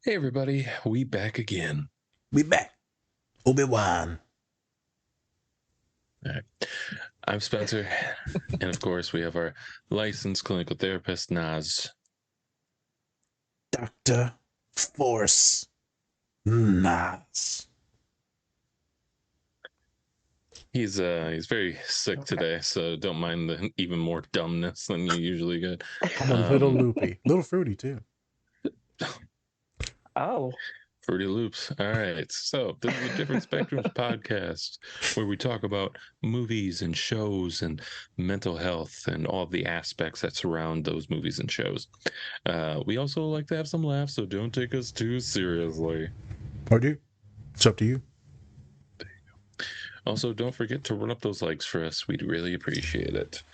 Hey everybody, we back again. We back. Obi-Wan. All right. I'm Spencer, and of course we have our licensed clinical therapist, Naz. Dr. Force Nas. He's very sick today, so don't mind the even more dumbness than you usually get. I'm a little loopy. Little fruity, too. Oh, Fruity Loops. All right. So this is the Different Spectrums podcast where we talk about movies and shows and mental health and all of the aspects that surround those movies and shows. We also like to have some laughs, so don't take us too seriously. Or do? It's up to you. Also, don't forget to run up those likes for us. We'd really appreciate it.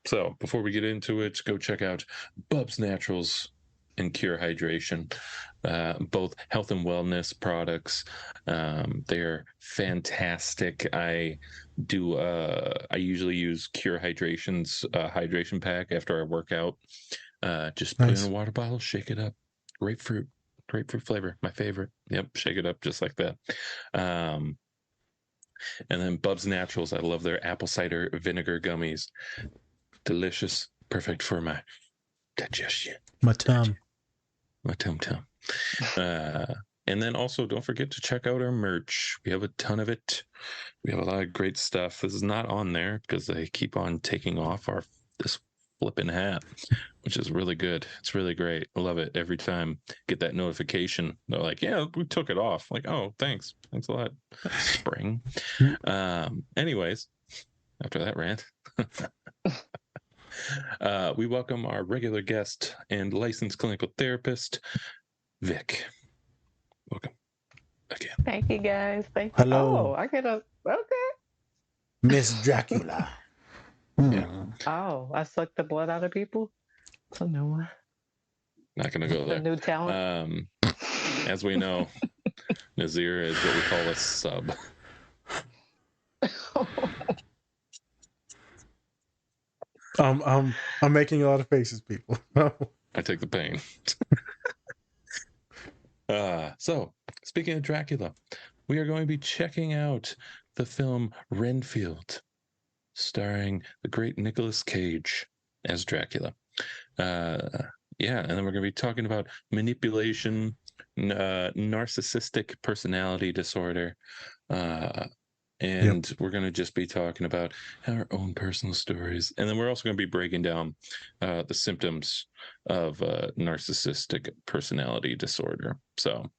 So before we get into it, go check out Bub's Naturals and Cure Hydration, both health and wellness products. They're fantastic. I usually use Cure Hydration's hydration pack after I work out. Just put it in a water bottle, shake it up. Grapefruit flavor, my favorite. Yep, shake it up just like that. And then Bub's Naturals. I love their apple cider vinegar gummies. Delicious, perfect for my digestion. My tum. My tum-tum. And then also don't forget to check out our merch. We have a ton of it. We have a lot of great stuff. This is not on there because they keep on taking off this flipping hat, which is really good. It's really great. I love it every time. Get that notification. They're like, yeah, we took it off. Like, oh, thanks a lot, spring. Anyways, after that rant, we welcome our regular guest and licensed clinical therapist, Vic. Welcome again. thank you guys. Thank you. Hello. Oh, I get a okay. Miss Dracula. Yeah. Oh, I suck the blood out of people. It's a new one. Not gonna go A there. new talent. As we know, Nazir is what we call a sub. I'm making a lot of faces, people. I take the pain. So, speaking of Dracula, we are going to be checking out the film Renfield, starring the great Nicolas Cage as Dracula. Yeah, and then we're going to be talking about manipulation, narcissistic personality disorder, and we're going to just be talking about our own personal stories. And then we're also going to be breaking down the symptoms of narcissistic personality disorder. So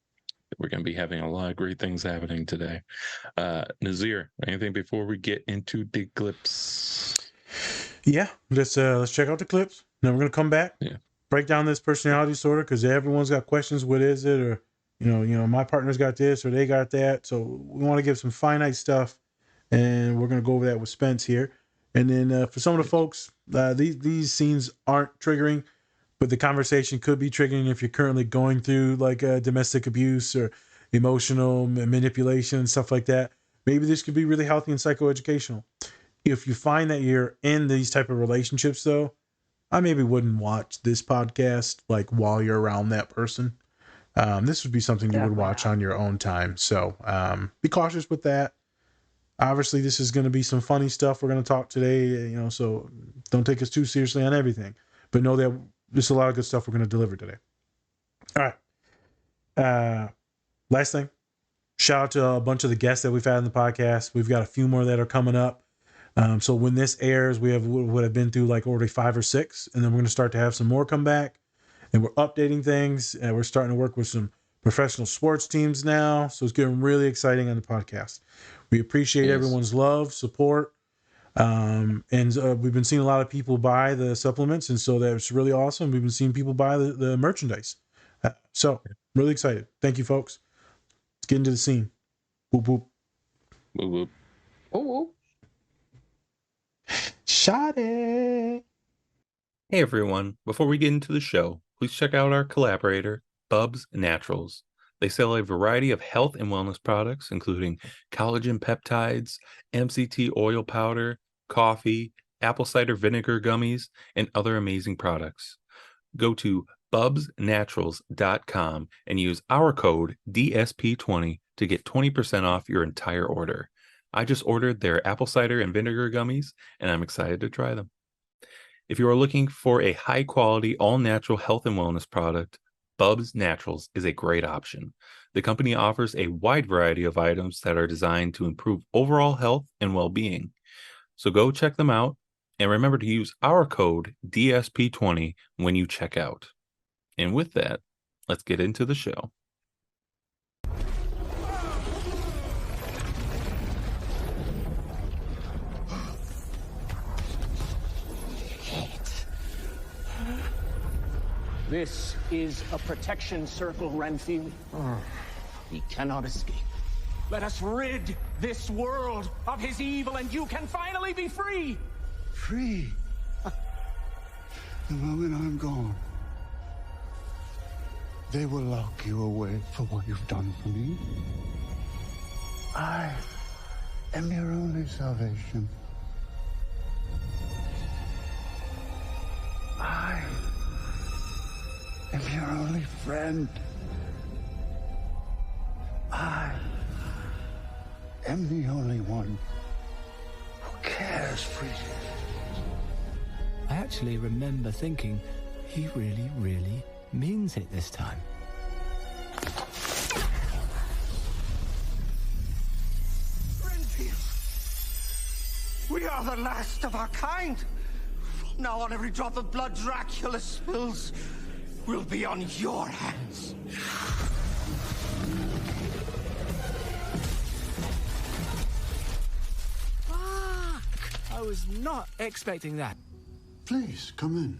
we're going to be having a lot of great things happening today. Nazir, anything before we get into the clips? Yeah, let's check out the clips. Then we're gonna come back. Yeah. Break down this personality disorder because everyone's got questions. What is it? Or my partner's got this or they got that. So we want to give some finite stuff, and we're gonna go over that with Spence here. And then for some of the folks, these scenes aren't triggering, but the conversation could be triggering if you're currently going through like domestic abuse or emotional manipulation and stuff like that. Maybe this could be really healthy and psychoeducational. If you find that you're in these type of relationships, though, I maybe wouldn't watch this podcast like while you're around that person. This would be something you would watch on your own time. So be cautious with that. Obviously, this is going to be some funny stuff we're going to talk today, so don't take us too seriously on everything. But know that there's a lot of good stuff we're going to deliver today. All right. Last thing, shout out to a bunch of the guests that we've had in the podcast. We've got a few more that are coming up. So when this airs, we would have been through like already 5 or 6, and then we're going to start to have some more come back, and we're updating things, and we're starting to work with some professional sports teams now. So it's getting really exciting on the podcast. We appreciate everyone's love, support, and we've been seeing a lot of people buy the supplements, and so that's really awesome. We've been seeing people buy the merchandise. So really excited. Thank you, folks. Let's get into the scene. Whoop whoop. Whoop whoop. Ooh, ooh. Shot it. Hey everyone, before we get into the show, please check out our collaborator, Bub's Naturals. They sell a variety of health and wellness products, including collagen peptides, MCT oil powder, coffee, apple cider vinegar gummies, and other amazing products. Go to bubsnaturals.com and use our code DSP20 to get 20% off your entire order. I just ordered their apple cider and vinegar gummies, and I'm excited to try them. If you are looking for a high-quality, all-natural health and wellness product, Bubs Naturals is a great option. The company offers a wide variety of items that are designed to improve overall health and well-being. So go check them out, and remember to use our code DSP20 when you check out. And with that, let's get into the show. This is a protection circle, Renfield. He cannot escape. Let us rid this world of his evil, and you can finally be free. Free? The moment I'm gone, they will lock you away for what you've done for me. I am your only salvation. I am your only friend. I am the only one who cares for you. I actually remember thinking, he really, really means it this time. Renfield, we are the last of our kind. From now on, every drop of blood Dracula spills will be on your hands. Fuck! I was not expecting that. Please, come in.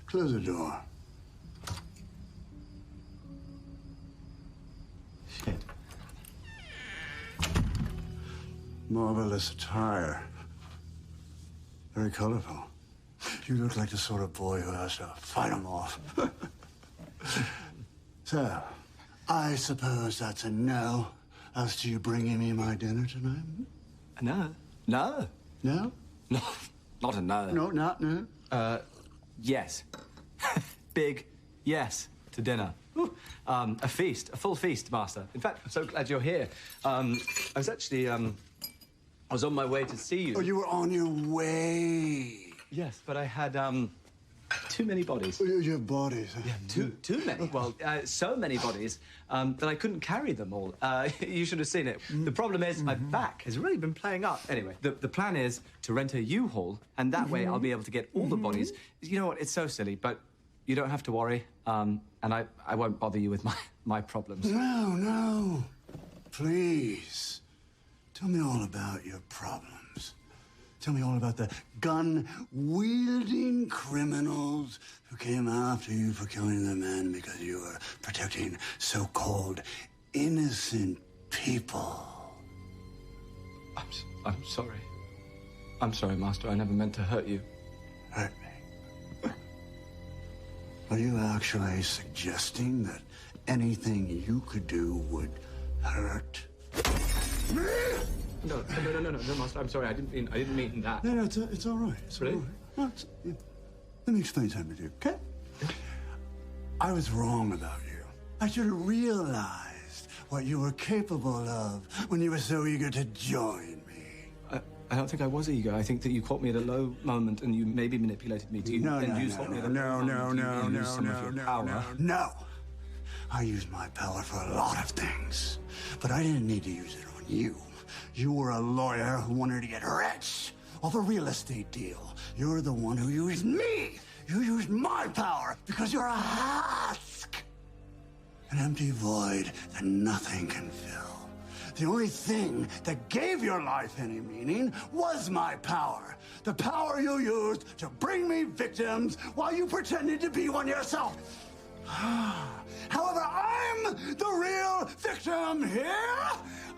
Close the door. Shit. Marvelous attire. Very colorful. You look like the sort of boy who has to fight them off. So, I suppose that's a no as to you bringing me my dinner tonight? No. No. No? No. Not a no. No, not no. Yes. Big yes to dinner. Ooh. A feast, a full feast, Master. In fact, I'm so glad you're here. I was actually, I was on my way to see you. Oh, you were on your way. Yes, but I had, too many bodies. Oh, you have bodies. Huh? Yeah, too many. Well, so many bodies that I couldn't carry them all. You should have seen it. The problem is my back has really been playing up. Anyway, the plan is to rent a U-Haul, and that way I'll be able to get all the bodies. You know what? It's so silly, but you don't have to worry. And I won't bother you with my problems. No. Please. Tell me all about your problems. Tell me all about the gun-wielding criminals who came after you for killing the men because you were protecting so-called innocent people. I'm sorry. I'm sorry, Master. I never meant to hurt you. Hurt me? Are you actually suggesting that anything you could do would hurt me? No, Master. I'm sorry. I didn't mean that. No, it's all right. It's Really? all right. No, let me explain something to you, okay? I was wrong about you. I should have realized what you were capable of when you were so eager to join me. I don't think I was eager. I think that you caught me at a low moment and you maybe manipulated me. No. I used my power for a lot of things, but I didn't need to use it on you. You were a lawyer who wanted to get rich off a real estate deal. You're the one who used me. You used my power because you're a husk. An empty void that nothing can fill. The only thing that gave your life any meaning was my power. The power you used to bring me victims while you pretended to be one yourself. However, I'm the real victim here.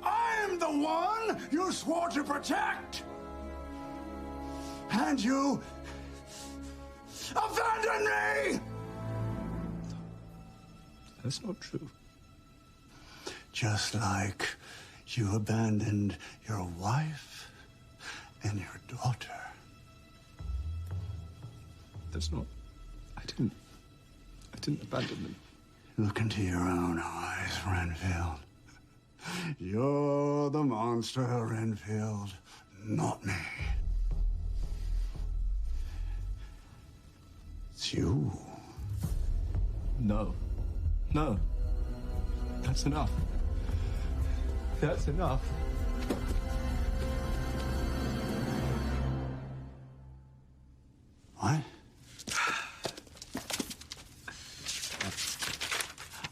I'm the one you swore to protect. And you abandoned me! That's not true. Just like you abandoned your wife and your daughter. That's not... I didn't abandon them. Look into your own eyes, Renfield. You're the monster, Renfield, not me. It's you. No. No. That's enough. That's enough. What?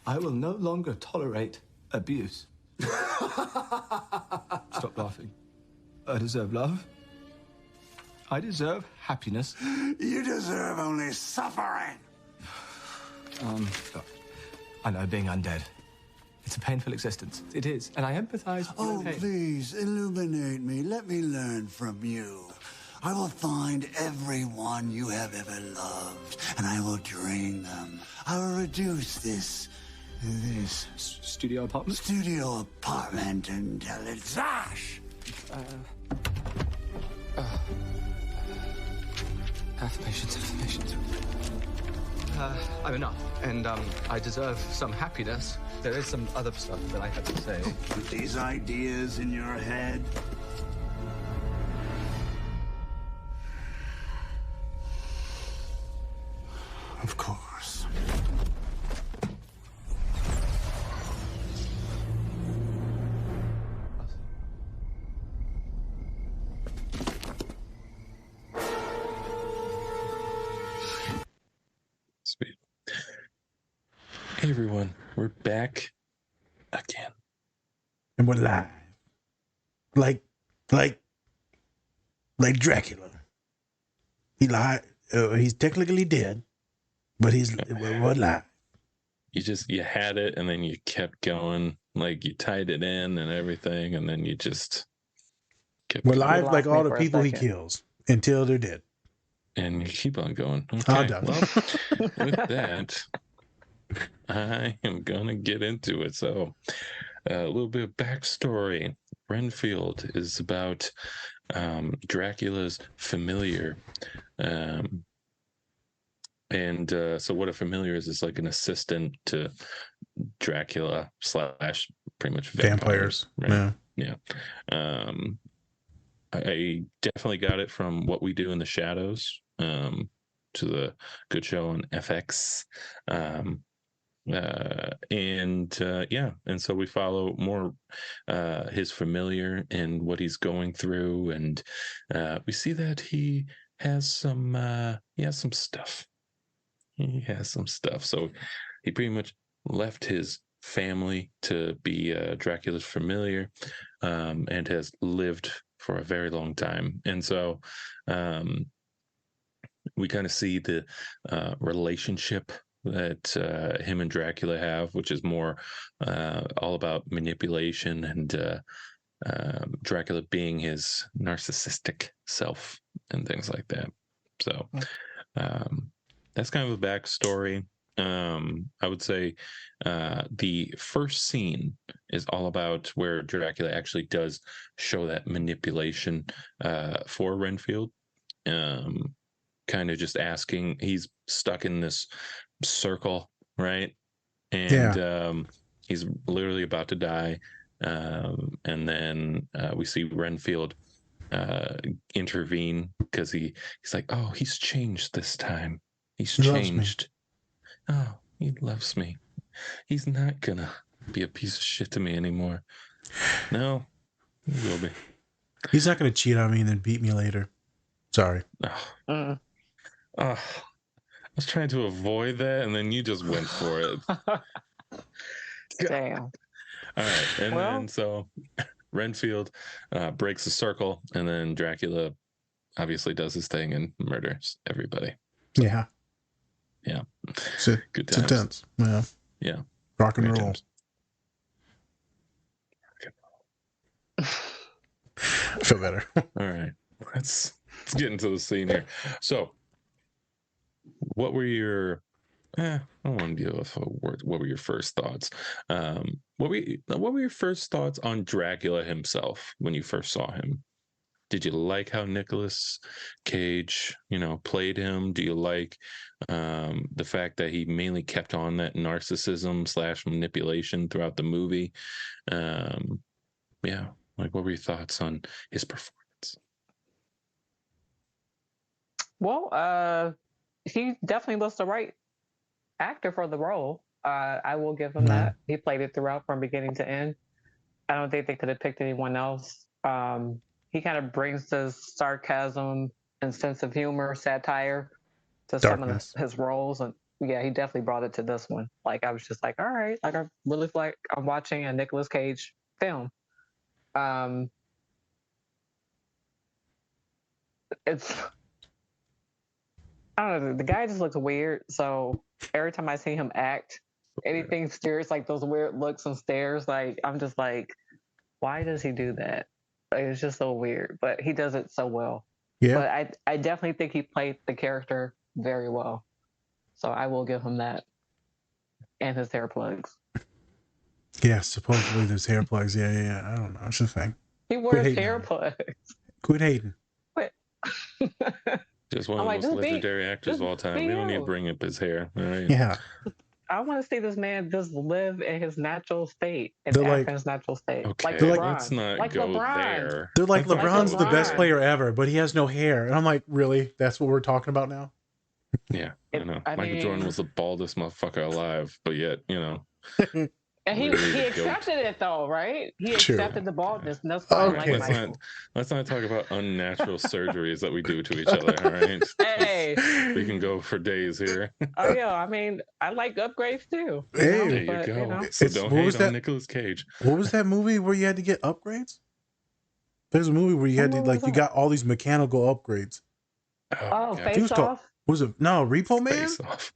I will no longer tolerate abuse. Stop laughing. I deserve love. I deserve happiness. You deserve only suffering. Look, I know being undead. It's a painful existence. It is, and I empathize with your Oh, pain. please, illuminate me. Let me learn from you. I will find everyone you have ever loved, and I will drain them. I will reduce this Studio apartment? studio apartment until it's ash. Have patience, have patience. I'm enough, and I deserve some happiness. There is some other stuff that I have to say. With these ideas in your head, of course. Sweet. Hey everyone, we're back again. And we're live. Like Dracula. He lied. He's technically dead, but we're live. You had it and then you kept going, like you tied it in and everything, and then you just kept We're going. live lost like me all the for a people he second. kills until they're dead. And you keep on going. I'm Okay, done. well, with that, I am gonna get into it. So, a little bit of backstory. Renfield is about Dracula's familiar. So what a familiar is like an assistant to Dracula / pretty much Vampires. right? Yeah. Yeah. I definitely got it from What We Do in the Shadows, to the good show on FX. And so we follow more his familiar and what he's going through, and we see that he has some stuff. He has some stuff. So he pretty much left his family to be Dracula's familiar, and has lived for a very long time. And so we kind of see the relationship that him and Dracula have, which is more all about manipulation and Dracula being his narcissistic self and things like that. So that's kind of the backstory. I would say the first scene is all about where Dracula actually does show that manipulation for Renfield. Kind of just asking, he's stuck in this circle, right? And he's literally about to die. And then we see Renfield intervene because he's like, oh, he's changed this time. He's changed. Oh, he loves me. He's not gonna be a piece of shit to me anymore. No, he will be. He's not going to cheat on me and then beat me later. Sorry. Oh, I was trying to avoid that, and then you just went for it. Damn. All right, and then so Renfield breaks the circle, and then Dracula obviously does his thing and murders everybody. Yeah. Yeah. Good times. It's intense. Yeah. Yeah. Rock and roll. I feel better. All right. Let's get into the scene here. So, what were your I don't want to deal with words. What were your first thoughts? What were your first thoughts on Dracula himself when you first saw him? Did you like how Nicolas Cage, played him? Do you like the fact that he mainly kept on that narcissism / manipulation throughout the movie? Yeah, like what were your thoughts on his performance? Well, he definitely was the right actor for the role. I will give him that. He played it throughout from beginning to end. I don't think they could have picked anyone else. He kind of brings this sarcasm and sense of humor, satire to Darkness. some of his roles. And yeah, he definitely brought it to this one. Like, I was just like, all right, like I really feel like I'm watching a Nicolas Cage film. It's, I don't know, the guy just looks weird. So every time I see him act, anything serious, like those weird looks and stares, like I'm just like, why does he do that? Like, it's just so weird, but he does it so well. Yeah. But I definitely think he played the character very well. So I will give him that. And his hair plugs. Yeah, supposedly there's hair plugs. Yeah. I don't know. It's a thing. He wears hair plugs. Quit hating. Quit. Just one of the most legendary actors of all time. We don't need to bring up his hair. All right? Yeah. I want to see this man just live in his natural state and They're act like- in his natural state. Okay, Like LeBron. let's not Like go LeBron. there. They're like, Let's not LeBron's go the best there. player ever, but he has no hair. And I'm like, really? That's what we're talking about now? Yeah, I know. I Michael mean- Jordan was the baldest motherfucker alive, but yet, And he Really the accepted it though, right? He Sure. accepted the baldness. And that's why I Okay. like Michael. let's not talk about unnatural surgeries that we do to each other. All right, Hey. we can go for days here. Oh yeah, I mean, I like upgrades too. Hey. There you but, go. So It's- don't what was hate on that? Nicolas Cage. What was that movie where you had to get upgrades? There's a movie where you had to, What like, was you that? got all these mechanical upgrades. Oh, God. It Face was called- Off. Was it? No, Repo Man? Face Off.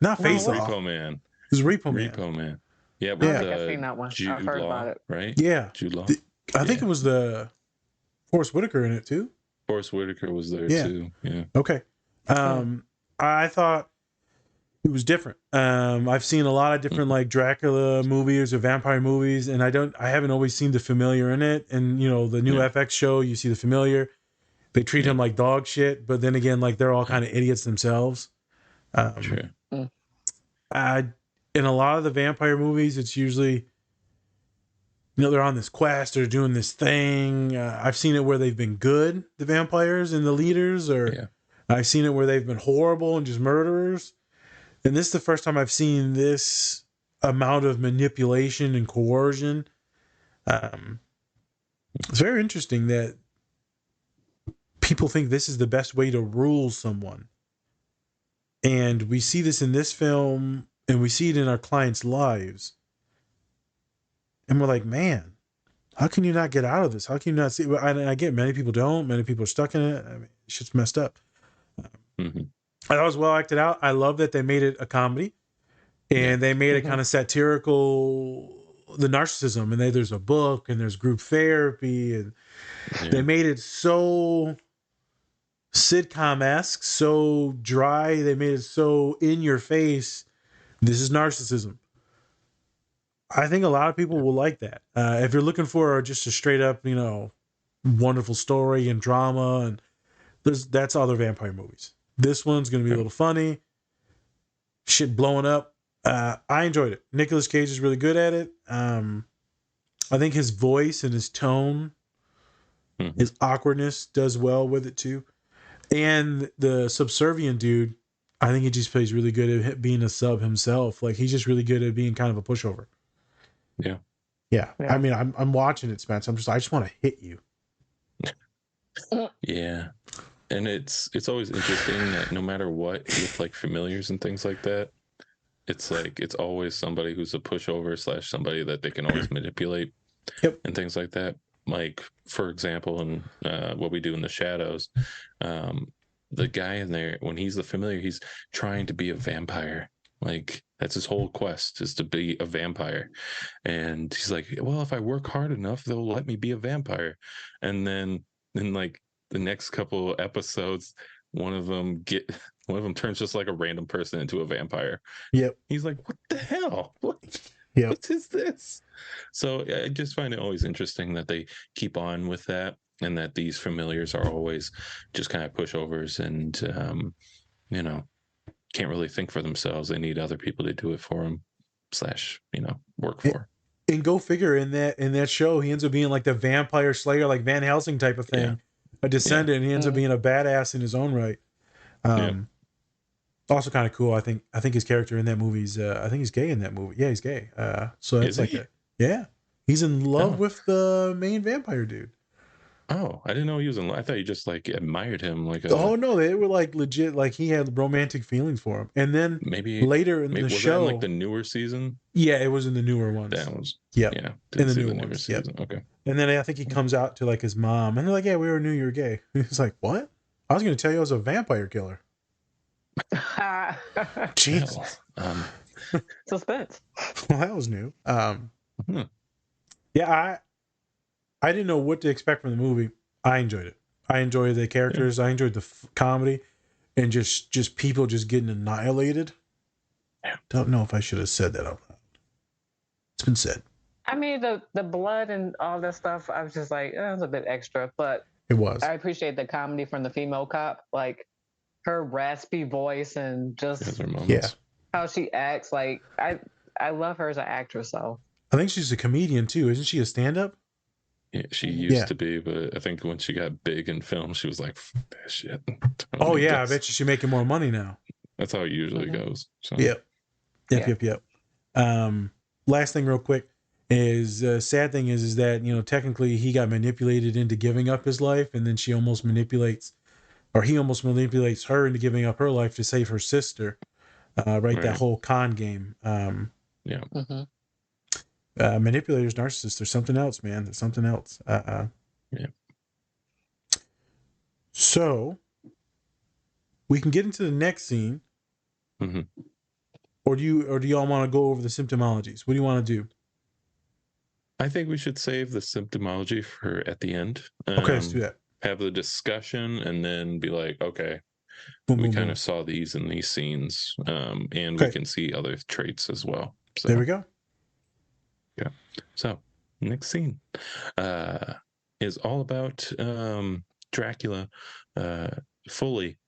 Not No, Face what? Off. Repo Man. It was Repo Man. Repo Man. Yeah, I with don't think I've seen that one. Jude I've heard Law, about it. right? Yeah. Jude Law. I think Yeah. it was the Forrest Whitaker in it too. Forrest Whitaker was there Yeah. too. Yeah. Okay. I thought it was different. I've seen a lot of different like Dracula movies or vampire movies, and I haven't always seen the familiar in it. And the new Yeah. FX show, you see the familiar. They treat him like dog shit, but then again, like they're all kind of idiots themselves. True. In a lot of the vampire movies, it's usually, they're on this quest or doing this thing. I've seen it where they've been good, the vampires and the leaders, or Yeah. I've seen it where they've been horrible and just murderers. And this is the first time I've seen this amount of manipulation and coercion. It's very interesting that people think this is the best way to rule someone. And we see this in this film, and we see it in our clients' lives. And we're like, man, how can you not get out of this? How can you not see? I get many people don't. Many people are stuck in it. I mean, shit's messed up. Mm-hmm. I thought it was well acted out. I love that they made it a comedy, and they made it kind of satirical, the narcissism. And there's a book, and there's group therapy, and they made it so sitcom-esque, so dry. They made it so in your face. This is narcissism. I think a lot of people will like that. If you're looking for just a straight up, wonderful story and drama, and that's other vampire movies. This one's going to be a little funny. Shit blowing up. I enjoyed it. Nicolas Cage is really good at it. I think his voice and his tone, his awkwardness does well with it too. And the subservient dude, I think he just plays really good at being a sub himself. Like, he's just really good at being kind of a pushover. Yeah. I mean, I'm watching it, Spence. I just want to hit you. Yeah. And it's always interesting that no matter what, with like familiars and things like that, it's like it's always somebody who's a pushover / somebody that they can always manipulate. Yep. And things like that. Like, for example, in what we do in the shadows, the guy in there, when he's the familiar, he's trying to be a vampire. Like, that's his whole quest, is to be a vampire. And he's like, well, if I work hard enough, they'll let me be a vampire. And then like the next couple episodes, one of them turns just like a random person into a vampire. Yep. He's like, what the hell? What is this? So I just find it always interesting that they keep on with that. and that these familiars are always just kind of pushovers and can't really think for themselves. They need other people to do it for them / work for. And go figure, in that show, he ends up being like the vampire slayer, like Van Helsing type of thing, a descendant, and he ends up being a badass in his own right. Also kind of cool. I think his character in that movie is I think he's gay in that movie. Yeah, he's gay. So that's yeah. He's in love with the main vampire dude. Oh, I didn't know he was in love. I thought you just like admired him Oh no, they were like legit, like he had romantic feelings for him. And then maybe later in the show, that in like the newer season. Yeah, it was in the newer ones. That was yeah, in the newer ones. Season. Yep. Okay. And then I think he comes out to like his mom, and they're like, "Yeah, we already knew you were gay." He's like, "What? I was going to tell you I was a vampire killer." Jeez. Suspense. Well, that was new. Yeah, I didn't know what to expect from the movie. I enjoyed it. I enjoyed the characters. I enjoyed the comedy, and just people just getting annihilated. Don't know if I should have said that out loud. It's been said. I mean, the blood and all that stuff, I was just like, it was a bit extra, but it was. I appreciate the comedy from the female cop, like her raspy voice and just how she acts. Like I love her as an actress. So I think she's a comedian too, isn't she? A stand-up? Yeah, she used to be, but I think when she got big in film, she was like, that shit. Oh yeah, I bet she's making more money now. That's how it usually goes. So. Yep. Last thing real quick is sad thing is that, technically he got manipulated into giving up his life, and then he almost manipulates her into giving up her life to save her sister. Right. That whole con game. Manipulators, narcissists, there's something else, man. There's something else. So we can get into the next scene. Or do y'all want to go over the symptomologies? What do you want to do? I think we should save the symptomology for at the end. Okay, let's do that. Have the discussion and then be like, okay, we kind of saw these in these scenes, and we can see other traits as well. So there we go. Yeah. So next scene is all about Dracula fully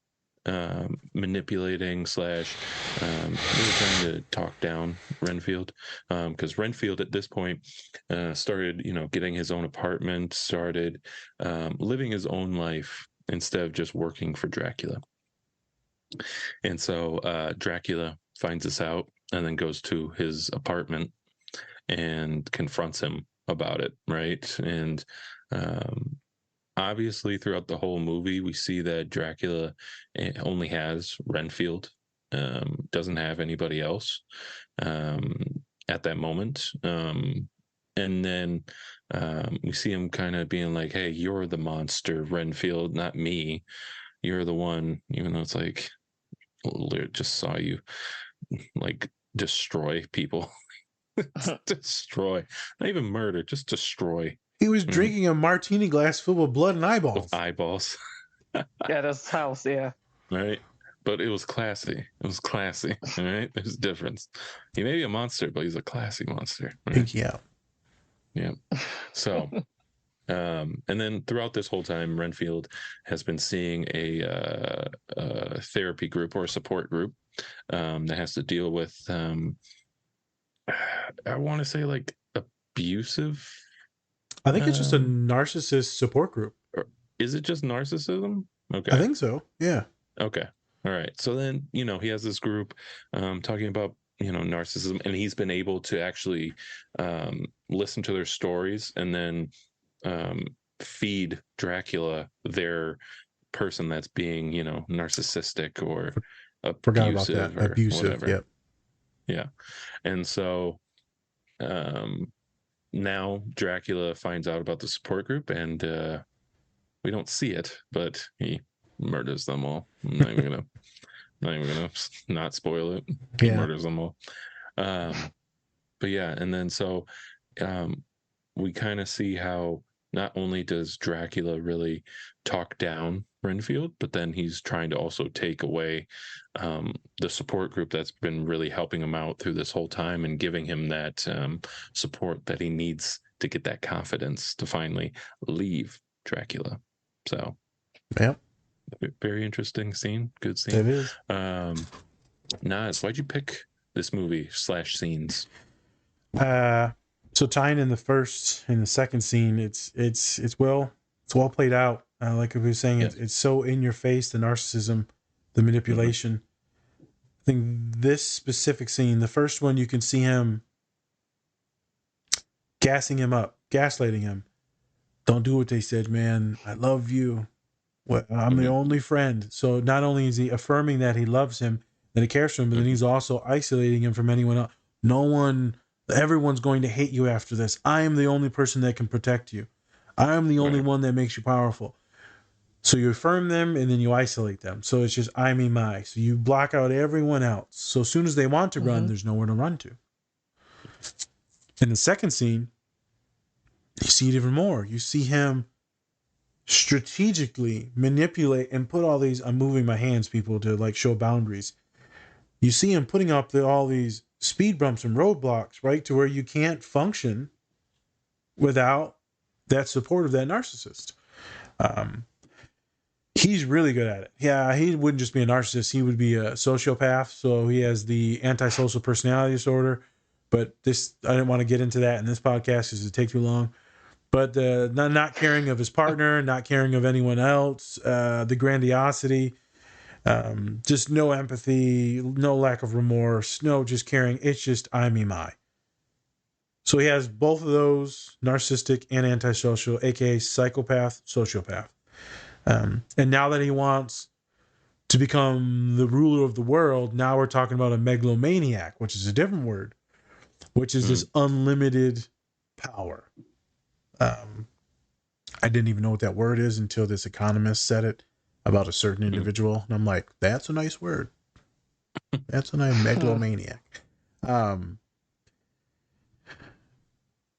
manipulating / really trying to talk down Renfield, because Renfield at this point started getting his own apartment, started living his own life instead of just working for Dracula. And so Dracula finds this out and then goes to his apartment and confronts him about it, right? And obviously throughout the whole movie we see that Dracula only has Renfield, doesn't have anybody else at that moment, and then we see him kind of being like, hey, you're the monster, Renfield, not me. You're the one, even though it's like just saw you like destroy people. Destroy, not even murder, just destroy. He was drinking a martini glass full of blood and eyeballs. Yeah, that's house. Yeah. Right. But it was classy. It was classy. All right. There's a difference. He may be a monster, but he's a classy monster. Right? Pinky out. Yeah. So, and then throughout this whole time, Renfield has been seeing a therapy group or a support group that has to deal with, I want to say like abusive. I think it's just a narcissist support group. Is it just narcissism? Okay. I think so. Yeah. Okay. All right. So then, he has this group talking about, narcissism, and he's been able to actually listen to their stories and then feed Dracula their person that's being, narcissistic or abusive. Forgot about that. Or abusive. Whatever. Yep. Yeah. And so now Dracula finds out about the support group, and we don't see it, but he murders them all. I'm not even gonna not spoil it. He murders them all. But yeah, and then so we kind of see how not only does Dracula really talk down Renfield, but then he's trying to also take away the support group that's been really helping him out through this whole time and giving him that support that he needs to get that confidence to finally leave Dracula. So, Yep, very interesting scene. Good scene. it is. Nas, why'd you pick this movie / scenes? So tying in the first and the second scene, it's well played out. Like we were saying, Yes. it's so in your face, the narcissism, the manipulation. I think this specific scene, the first one, you can see him gassing him up, gaslighting him. Don't do what they said, man. I love you. Well, I'm the only friend. So not only is he affirming that he loves him, that he cares for him, but then he's also isolating him from anyone else. Everyone's going to hate you after this. I am the only person that can protect you. I am the only one that makes you powerful. So you affirm them and then you isolate them. So it's just I, me, my. So you block out everyone else. So as soon as they want to run, there's nowhere to run to. In the second scene, you see it even more. You see him strategically manipulate and put all these, I'm moving my hands, people, to like show boundaries. You see him putting up all these speed bumps and roadblocks, right, to where you can't function without that support of that narcissist. He's really good at it. Yeah, he wouldn't just be a narcissist. He would be a sociopath. So he has the antisocial personality disorder. But I didn't want to get into that in this podcast because it'd take too long. But not caring of his partner, not caring of anyone else, the grandiosity, just no empathy, no lack of remorse, no just caring. It's just I, me, my. So he has both of those, narcissistic and antisocial, aka psychopath, sociopath. And now that he wants to become the ruler of the world, now we're talking about a megalomaniac, which is a different word, which is this unlimited power. I didn't even know what that word is until this economist said it about a certain individual. And I'm like, that's a nice word. That's a nice megalomaniac.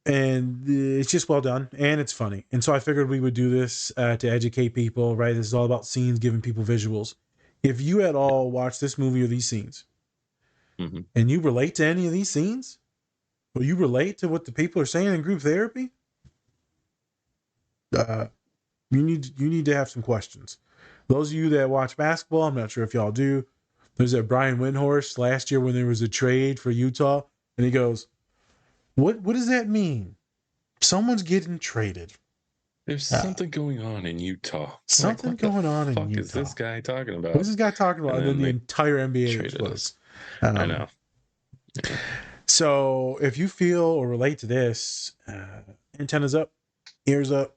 And it's just well done, and it's funny. And so I figured we would do this to educate people, right? This is all about scenes, giving people visuals. If you at all watch this movie or these scenes, and you relate to any of these scenes, or you relate to what the people are saying in group therapy, you need to have some questions. Those of you that watch basketball, I'm not sure if y'all do. There's that Brian Windhorst last year when there was a trade for Utah, and he goes, What does that mean? Someone's getting traded. There's something going on in Utah. Something like, going on in Utah. What is this guy talking about? What is this guy talking about? And then the entire NBA traded explodes. I know. So if you feel or relate to this, antennas up, ears up,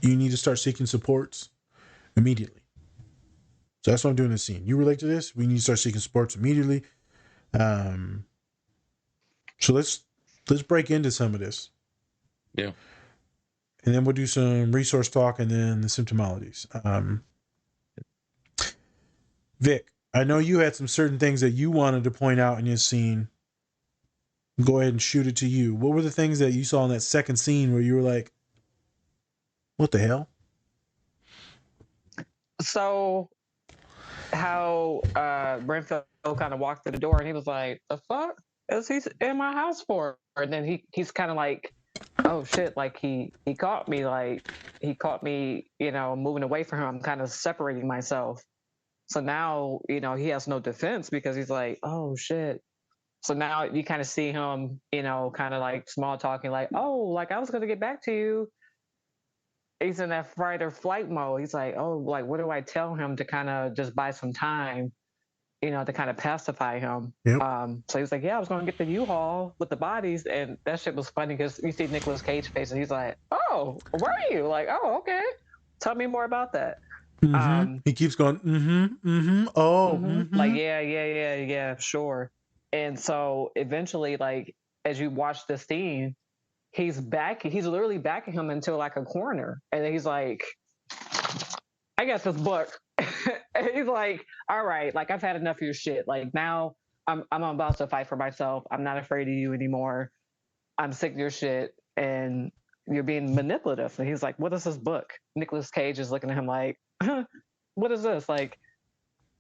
you need to start seeking supports immediately. So that's what I'm doing in this scene. You relate to this, we need to start seeking supports immediately. So let's break into some of this. Yeah. And then we'll do some resource talk and then the symptomologies. Vic, I know you had some certain things that you wanted to point out in your scene. Go ahead and shoot it to you. What were the things that you saw in that second scene where you were like, what the hell? So how Renfield kind of walked through the door and he was like, the fuck is he in my house for? And then he's kind of like, oh shit, like he caught me, moving away from him. I'm kind of separating myself. So now, he has no defense because he's like, oh shit. So now you kind of see him, kind of like small talking, like, oh, like I was going to get back to you. He's in that fight or flight mode. He's like, oh, like, what do I tell him to kind of just buy some time, to kind of pacify him? Yep. So he's like, yeah, I was going to get the U-Haul with the bodies. And that shit was funny because you see Nicolas Cage face and he's like, oh, where are you? Like, oh, okay. Tell me more about that. He keeps going, Like, yeah, sure. And so eventually, like, as you watch the scene, he's literally backing him into like a corner. And then he's like, I got this book. And he's like, all right, like I've had enough of your shit. Like now I'm about to fight for myself. I'm not afraid of you anymore. I'm sick of your shit and you're being manipulative. And he's like, what is this book? Nicolas Cage is looking at him like, what is this? Like,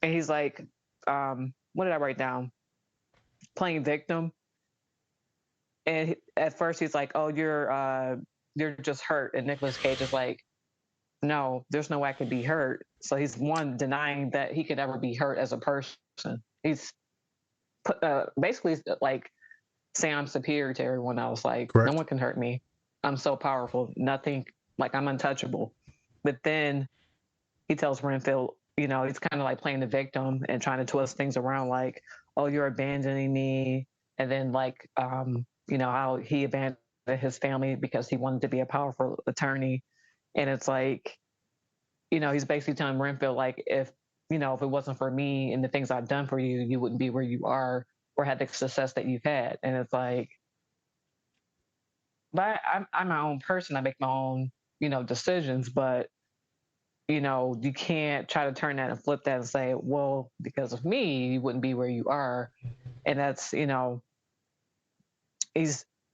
and he's like, what did I write down? Playing victim. And at first he's like, oh, you're just hurt. And Nicolas Cage is like, no, there's no way I could be hurt. So he's one denying that he could ever be hurt as a person. He's basically like saying I'm superior to everyone else. Like Correct. no one can hurt me. I'm so powerful. Nothing, like I'm untouchable. But then he tells Renfield, you know, he's kind of like playing the victim and trying to twist things around, like, oh, you're abandoning me. And then like, you know, how he abandoned his family because he wanted to be a powerful attorney. And it's like, you know, he's basically telling Renfield, like, if, you know, if it wasn't for me and the things I've done for you, you wouldn't be where you are or had the success that you've had. And it's like, but I'm my own person. I make my own, you know, decisions, but, you know, you can't try to turn that and flip that and say, well, because of me, you wouldn't be where you are. And that's, you know,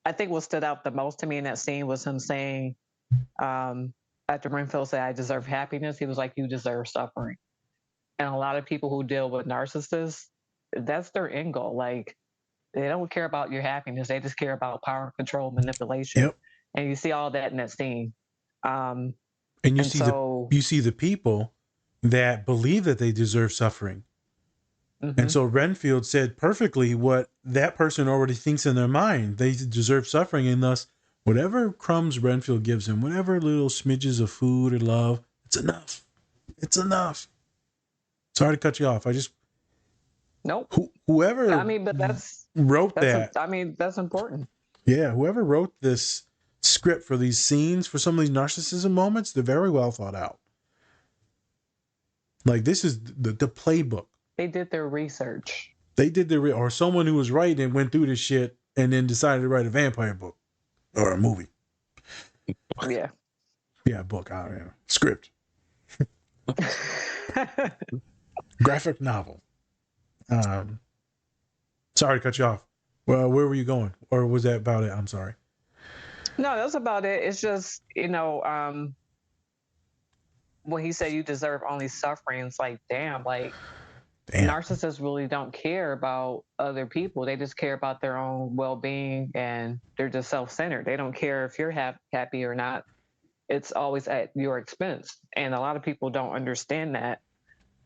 I think what stood out the most to me in that scene was him saying, after Renfield said, I deserve happiness, he was like, you deserve suffering. And a lot of people who deal with narcissists, that's their end goal. Like, they don't care about your happiness. They just care about power, control, manipulation. Yep. And you see all that in that scene. And you see the people that believe that they deserve suffering. Mm-hmm. And so Renfield said perfectly what that person already thinks in their mind. They deserve suffering, and thus whatever crumbs Renfield gives him, whatever little smidges of food or love, it's enough. It's enough. Sorry to cut you off. I just nope. Whoever I mean, but that's that. I mean, that's important. Yeah, whoever wrote this script for these scenes, for some of these narcissism moments, they're very well thought out. Like, this is the playbook. They did their research. They did or someone who was writing and went through this shit and then decided to write a vampire book or a movie. Yeah. Yeah, book. Script. Graphic novel. Sorry to cut you off. Well, where were you going? Or was that about it? I'm sorry. No, that's about it. It's just, you know, when he said you deserve only suffering, it's like, damn. Narcissists really don't care about other people. They just care about their own well-being, and they're just self-centered. They don't care if you're happy or not. It's always at your expense. And a lot of people don't understand that.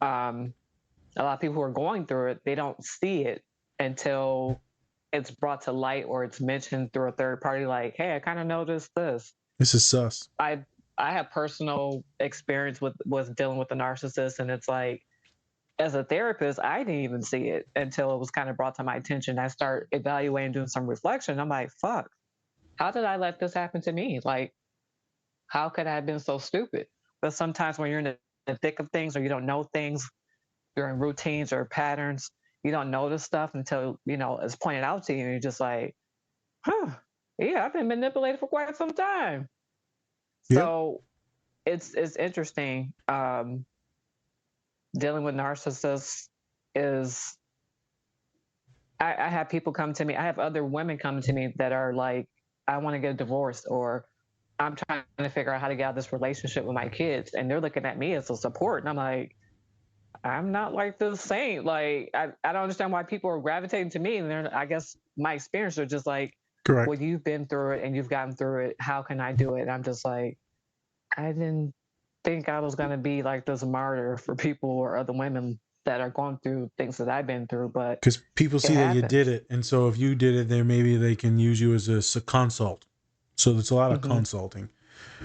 A lot of people who are going through it, they don't see it until it's brought to light or it's mentioned through a third party, like, hey, I kind of noticed this. This is sus. I have personal experience with dealing with a narcissist, and it's like, as a therapist, I didn't even see it until it was kind of brought to my attention. I start evaluating, doing some reflection. I'm like, fuck, how did I let this happen to me? Like, how could I have been so stupid? But sometimes when you're in the thick of things, or you don't know things, you're in routines or patterns, you don't notice stuff until, you know, it's pointed out to you, and you're just like, huh, yeah, I've been manipulated for quite some time. Yep. So it's interesting. Dealing with narcissists is, I have people come to me. I have other women come to me that are like, I want to get divorced, or I'm trying to figure out how to get out of this relationship with my kids. And they're looking at me as a support. And I'm like, I'm not like the saint. Like, I don't understand why people are gravitating to me. And I guess my experience are just like, correct. Well, you've been through it and you've gotten through it. How can I do it? And I'm just like, I didn't think I was going to be like this martyr for people or other women that are going through things that I've been through. But because people see that you did it, and so if you did it, then maybe they can use you as a consult. So there's a lot of consulting.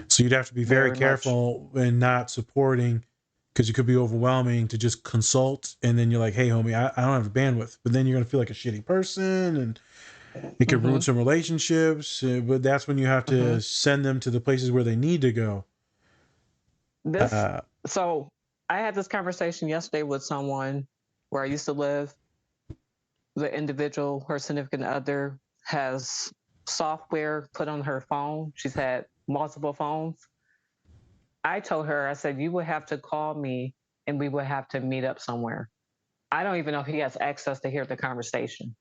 So you'd have to be very careful and not supporting, because it could be overwhelming to just consult, and then you're like, hey homie, I don't have the bandwidth, but then you're going to feel like a shitty person, and it could ruin some relationships. But that's when you have to send them to the places where they need to go. So I had this conversation yesterday with someone where I used to live. The individual, her significant other, has software put on her phone. She's had multiple phones. I told her, I said, you would have to call me and we would have to meet up somewhere. I don't even know if he has access to hear the conversation.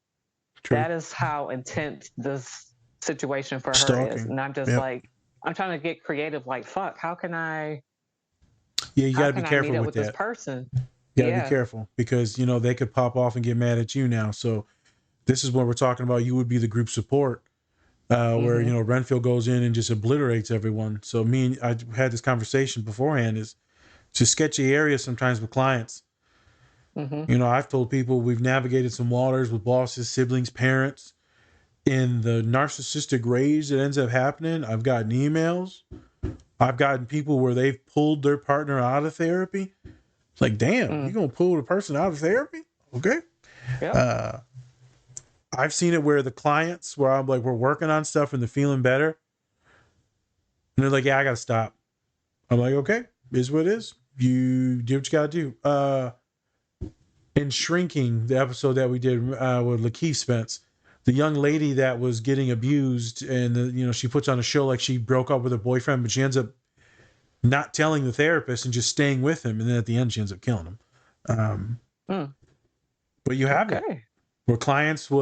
True. That is how intense this situation for her is. And I'm just like, I'm trying to get creative. Like, fuck, how can I? Yeah, you got to be careful with that. This person. You got to be careful, because, you know, they could pop off and get mad at you now. So this is what we're talking about. You would be the group support. where Renfield goes in and just obliterates everyone. So I had this conversation beforehand. Is it's a sketchy area sometimes with clients. I've told people we've navigated some waters with bosses, siblings, parents. In the narcissistic rage that ends up happening, I've gotten emails. I've gotten people where they've pulled their partner out of therapy. It's like, damn, you're going to pull the person out of therapy? Okay. Yep. I've seen it where the clients, where I'm like, we're working on stuff and they're feeling better. And they're like, yeah, I got to stop. I'm like, okay, is what it is. You do what you got to do. In Shrinking, the episode that we did with Lakeith Spence, the young lady that was getting abused and, she puts on a show like she broke up with her boyfriend, but she ends up not telling the therapist and just staying with him. And then at the end, she ends up killing him. But you have it where clients they're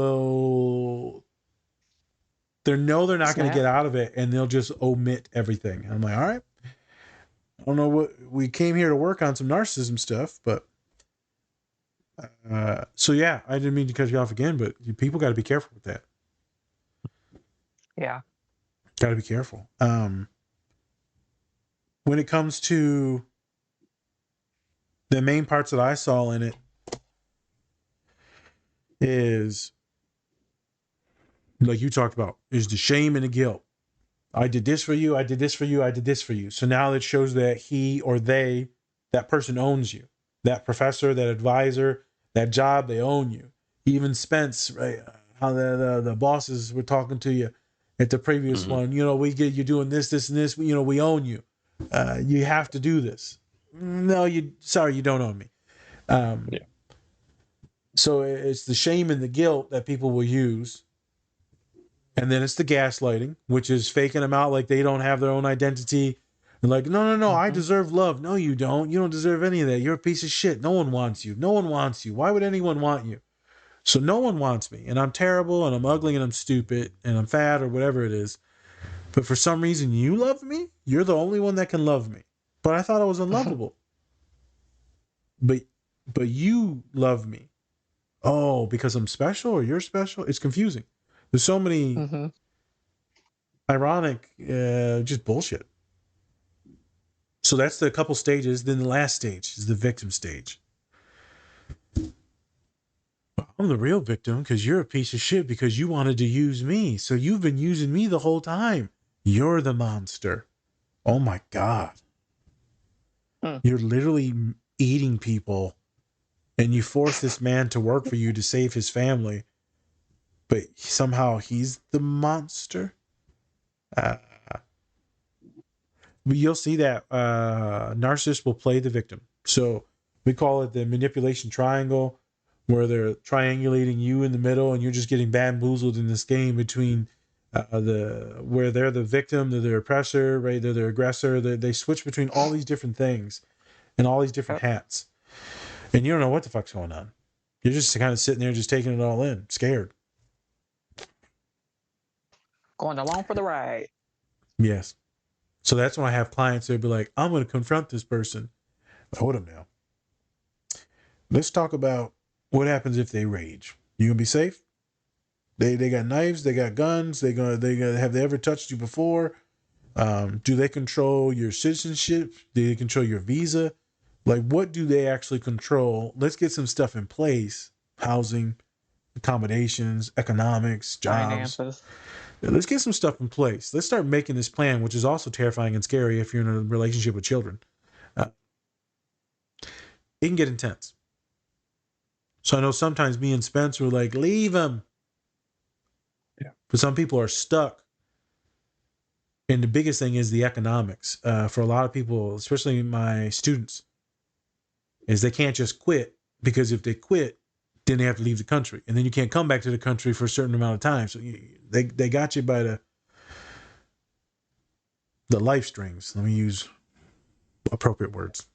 not going to get out of it and they'll just omit everything. And I'm like, all right, I don't know what we came here to work on some narcissism stuff, but so yeah, I didn't mean to cut you off again, but people got to be careful with that. Yeah. Got to be careful. When it comes to the main parts that I saw in it is, like you talked about, is the shame and the guilt. I did this for you. I did this for you. I did this for you. So now it shows that he or that person owns you. That professor, that advisor, that job, they own you. Even Spence, right? How the bosses were talking to you at the previous one. We get you doing this, this, and this. We own you. You have to do this. No, you don't own me. So it's the shame and the guilt that people will use. And then it's the gaslighting, which is faking them out like they don't have their own identity. And like, no, I deserve love. No, you don't. You don't deserve any of that. You're a piece of shit. No one wants you. No one wants you. Why would anyone want you? So no one wants me. And I'm terrible and I'm ugly and I'm stupid and I'm fat or whatever it is. But for some reason you love me. You're the only one that can love me. But I thought I was unlovable. But you love me. Oh, because I'm special or you're special? It's confusing. There's so many ironic, just bullshit. So that's the couple stages. Then the last stage is the victim stage. I'm the real victim because you're a piece of shit because you wanted to use me. So you've been using me the whole time. You're the monster. Oh my God. You're literally eating people and you force this man to work for you to save his family. But somehow he's the monster. You'll see that narcissists will play the victim. So we call it the manipulation triangle, where they're triangulating you in the middle and you're just getting bamboozled in this game between where they're the victim, they're the oppressor, right? They're the aggressor. They switch between all these different things and all these different hats. And you don't know what the fuck's going on. You're just kind of sitting there just taking it all in, scared. Going along for the ride. Yes. So that's when I have clients, they'll be like, I'm going to confront this person. Hold them now. Let's talk about what happens if they rage. You going to be safe? They got knives, they got guns, they have they ever touched you before? Do they control your citizenship? Do they control your visa? Like, what do they actually control? Let's get some stuff in place. Housing, accommodations, economics, jobs. Finances. Let's get some stuff in place. Let's start making this plan, which is also terrifying and scary if you're in a relationship with children. It can get intense. So I know sometimes me and Spencer are like, leave him. Yeah. But some people are stuck. And the biggest thing is the economics. For a lot of people, especially my students, is they can't just quit, because if they quit, then they have to leave the country. And then you can't come back to the country for a certain amount of time. So they got you by the life strings. Let me use appropriate words.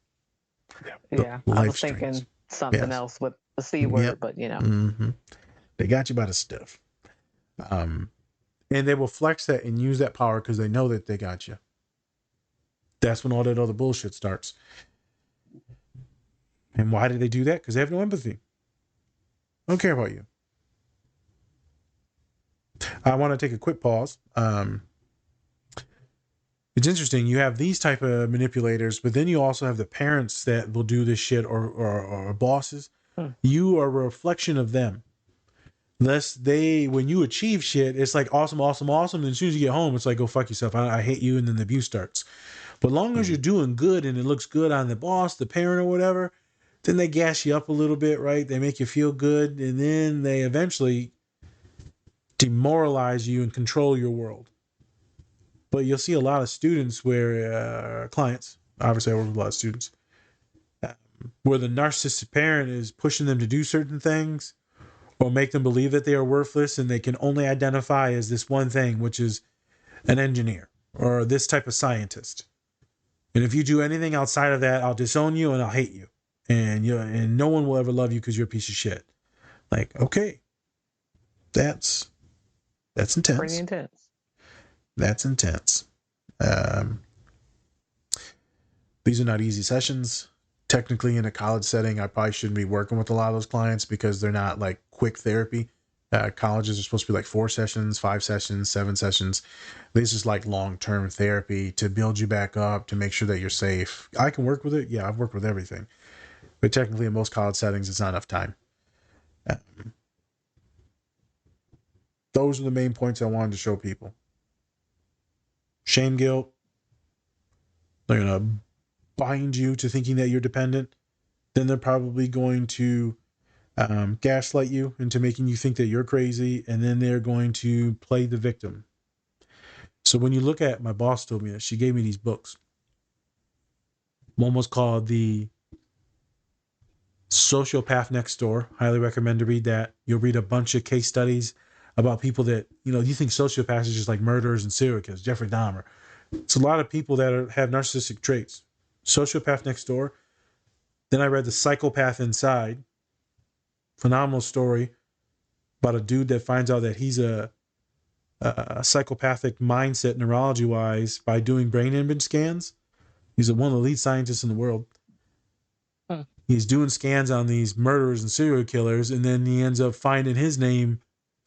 Yeah, I was thinking something else with the C word, but you know. Mm-hmm. They got you by the stuff. And they will flex that and use that power because they know that they got you. That's when all that other bullshit starts. And why do they do that? Because they have no empathy. I don't care about you. I want to take a quick pause. It's interesting. You have these type of manipulators, but then you also have the parents that will do this shit, or bosses. You are a reflection of them. When you achieve shit, it's like awesome, awesome, awesome. And as soon as you get home, it's like, go fuck yourself. I hate you. And then the abuse starts. But as long as you're doing good and it looks good on the boss, the parent, or whatever, then they gas you up a little bit, right? They make you feel good. And then they eventually demoralize you and control your world. But you'll see a lot of students where clients, obviously I work with a lot of students, where the narcissistic parent is pushing them to do certain things or make them believe that they are worthless and they can only identify as this one thing, which is an engineer or this type of scientist. And if you do anything outside of that, I'll disown you and I'll hate you. And no one will ever love you because you're a piece of shit. Like, okay. That's intense. Pretty intense. That's intense. These are not easy sessions. Technically, in a college setting, I probably shouldn't be working with a lot of those clients because they're not like quick therapy. Colleges are supposed to be like 4 sessions, 5 sessions, 7 sessions. This is like long-term therapy to build you back up, to make sure that you're safe. I can work with it. Yeah, I've worked with everything. But technically, in most college settings, it's not enough time. Those are the main points I wanted to show people. Shame, guilt. They're going to bind you to thinking that you're dependent. Then they're probably going to gaslight you into making you think that you're crazy. And then they're going to play the victim. So when you look at, my boss told me that, she gave me these books. One was called The Sociopath Next Door. Highly recommend to read that. You'll read a bunch of case studies about people that, you think sociopaths is just like murderers and serial killers, Jeffrey Dahmer. It's a lot of people that have narcissistic traits. Sociopath Next Door. Then I read The Psychopath Inside. Phenomenal story about a dude that finds out that he's a psychopathic mindset, neurology-wise, by doing brain image scans. He's one of the lead scientists in the world. He's doing scans on these murderers and serial killers, and then he ends up finding his name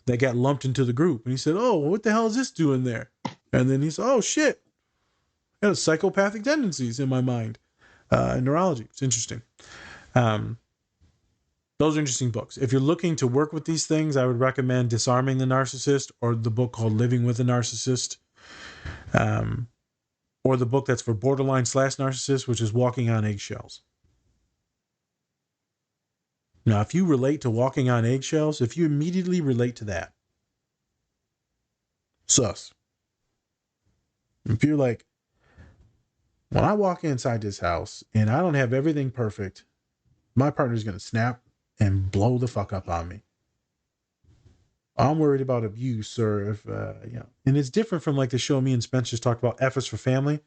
that got lumped into the group. And he said, oh, what the hell is this doing there? And then he said, oh, shit. I have psychopathic tendencies in my mind. In neurology. It's interesting. Those are interesting books. If you're looking to work with these things, I would recommend Disarming the Narcissist, or the book called Living with a Narcissist. Or the book that's for borderline/narcissist, which is Walking on Eggshells. Now, if you relate to walking on eggshells, if you immediately relate to that, sus. If you're like, when I walk inside this house and I don't have everything perfect, my partner's going to snap and blow the fuck up on me. I'm worried about abuse, or if, and it's different from like the show me and Spence just talked about, F is for family.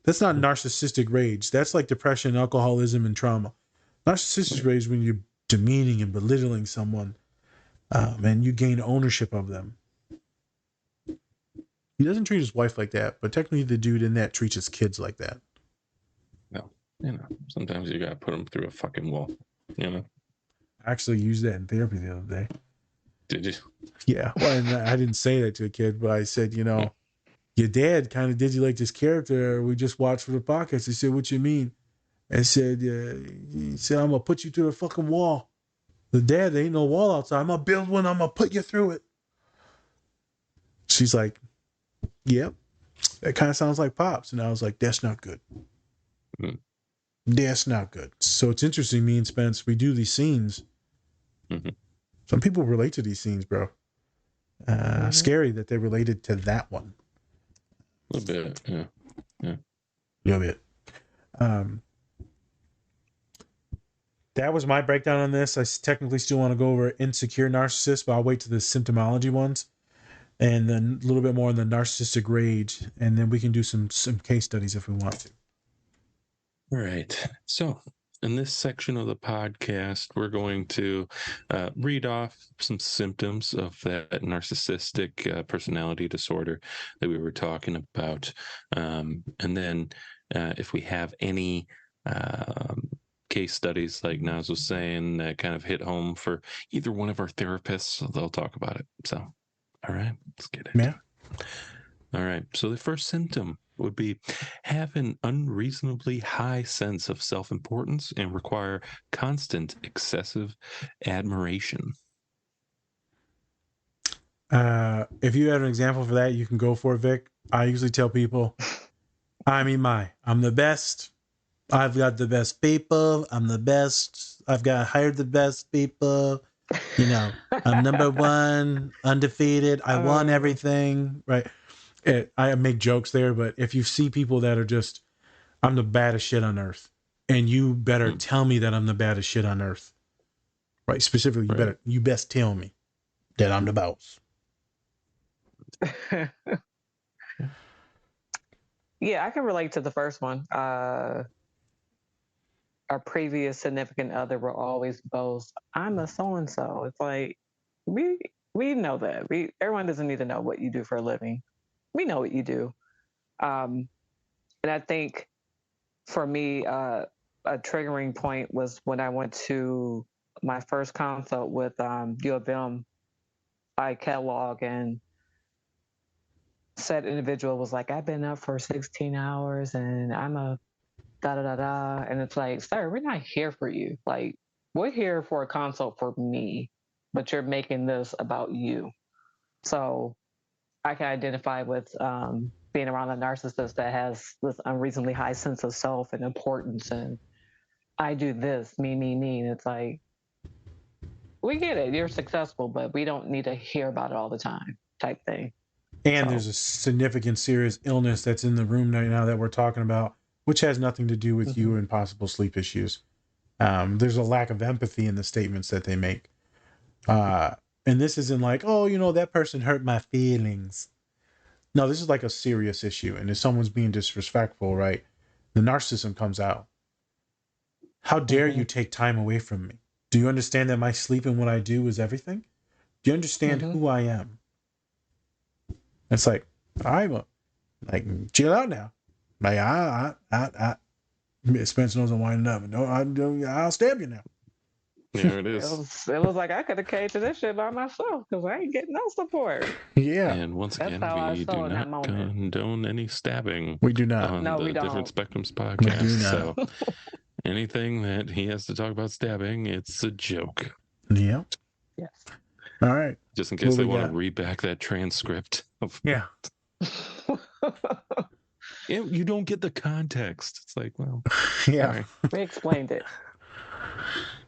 That's not narcissistic rage. That's like depression, alcoholism, and trauma. Narcissistic rage is when you're demeaning and belittling someone, and you gain ownership of them. He doesn't treat his wife like that, but technically the dude in that treats his kids like that. No, sometimes you gotta put them through a fucking wall. I actually used that in therapy the other day. Did you? Yeah. Well, and I didn't say that to a kid, but I said, your dad kind of did you like this character we just watched for the podcast. He said, what you mean? I said, he said, I'm going to put you through a fucking wall. The dad, there ain't no wall outside. I'm going to build one. I'm going to put you through it. She's like, yep. That kind of sounds like Pops. And I was like, that's not good. Mm-hmm. That's not good. So it's interesting, me and Spence, we do these scenes. Mm-hmm. Some people relate to these scenes, bro. Scary that they related to that one. A little bit, yeah. A little bit. That was my breakdown on this. I technically still want to go over insecure narcissists, but I'll wait to the symptomology ones, and then a little bit more on the narcissistic rage, and then we can do some case studies if we want to. All right. So in this section of the podcast, we're going to read off some symptoms of that narcissistic personality disorder that we were talking about. And then if we have any case studies, like Naz was saying, that kind of hit home for either one of our therapists, they'll talk about it. So, All right, let's get it. Yeah. All right. So the first symptom would be have an unreasonably high sense of self-importance and require constant excessive admiration. If you have an example for that, you can go for it, Vic. I usually tell people, I'm the best. I've got the best people. I'm the best. Hired the best people. You know, I'm number one, undefeated. I won everything. Right. I make jokes there, but if you see people that are just, I'm the baddest shit on earth, and you better tell me that I'm the baddest shit on earth. Right. Specifically, you best tell me that I'm the boss. Yeah, I can relate to the first one. Our previous significant other will always boast, I'm a so-and-so. It's like, we know that. Everyone doesn't need to know what you do for a living. We know what you do. And I think for me, a triggering point was when I went to my first consult with U of M, I catalog, and said individual was like, I've been up for 16 hours and I'm a da da da da. And it's like, sir, we're not here for you. Like, we're here for a consult for me, but you're making this about you. So I can identify with being around a narcissist that has this unreasonably high sense of self and importance, and I do this, me. And it's like, we get it, you're successful, but we don't need to hear about it all the time, type thing. And there's a significant serious illness that's in the room right now that we're talking about, which has nothing to do with you and possible sleep issues. There's a lack of empathy in the statements that they make. And this isn't like, oh, that person hurt my feelings. No, this is like a serious issue. And if someone's being disrespectful, right, the narcissism comes out. How dare you take time away from me? Do you understand that my sleep and what I do is everything? Do you understand who I am? It's like, chill out now. Like, Spence knows I'm winding up. No, I'll stab you now. There it is. It was like I could have came to this shit by myself because I ain't getting no support. Yeah. And once again, we do not condone any stabbing. We do not. On we the don't. Different Spectrums podcast. We do not. So anything that he has to talk about stabbing, it's a joke. Yeah. Yes. All right. Just in case they want to read back that transcript. Yeah. You don't get the context. It's like, well, yeah. Right. We explained it.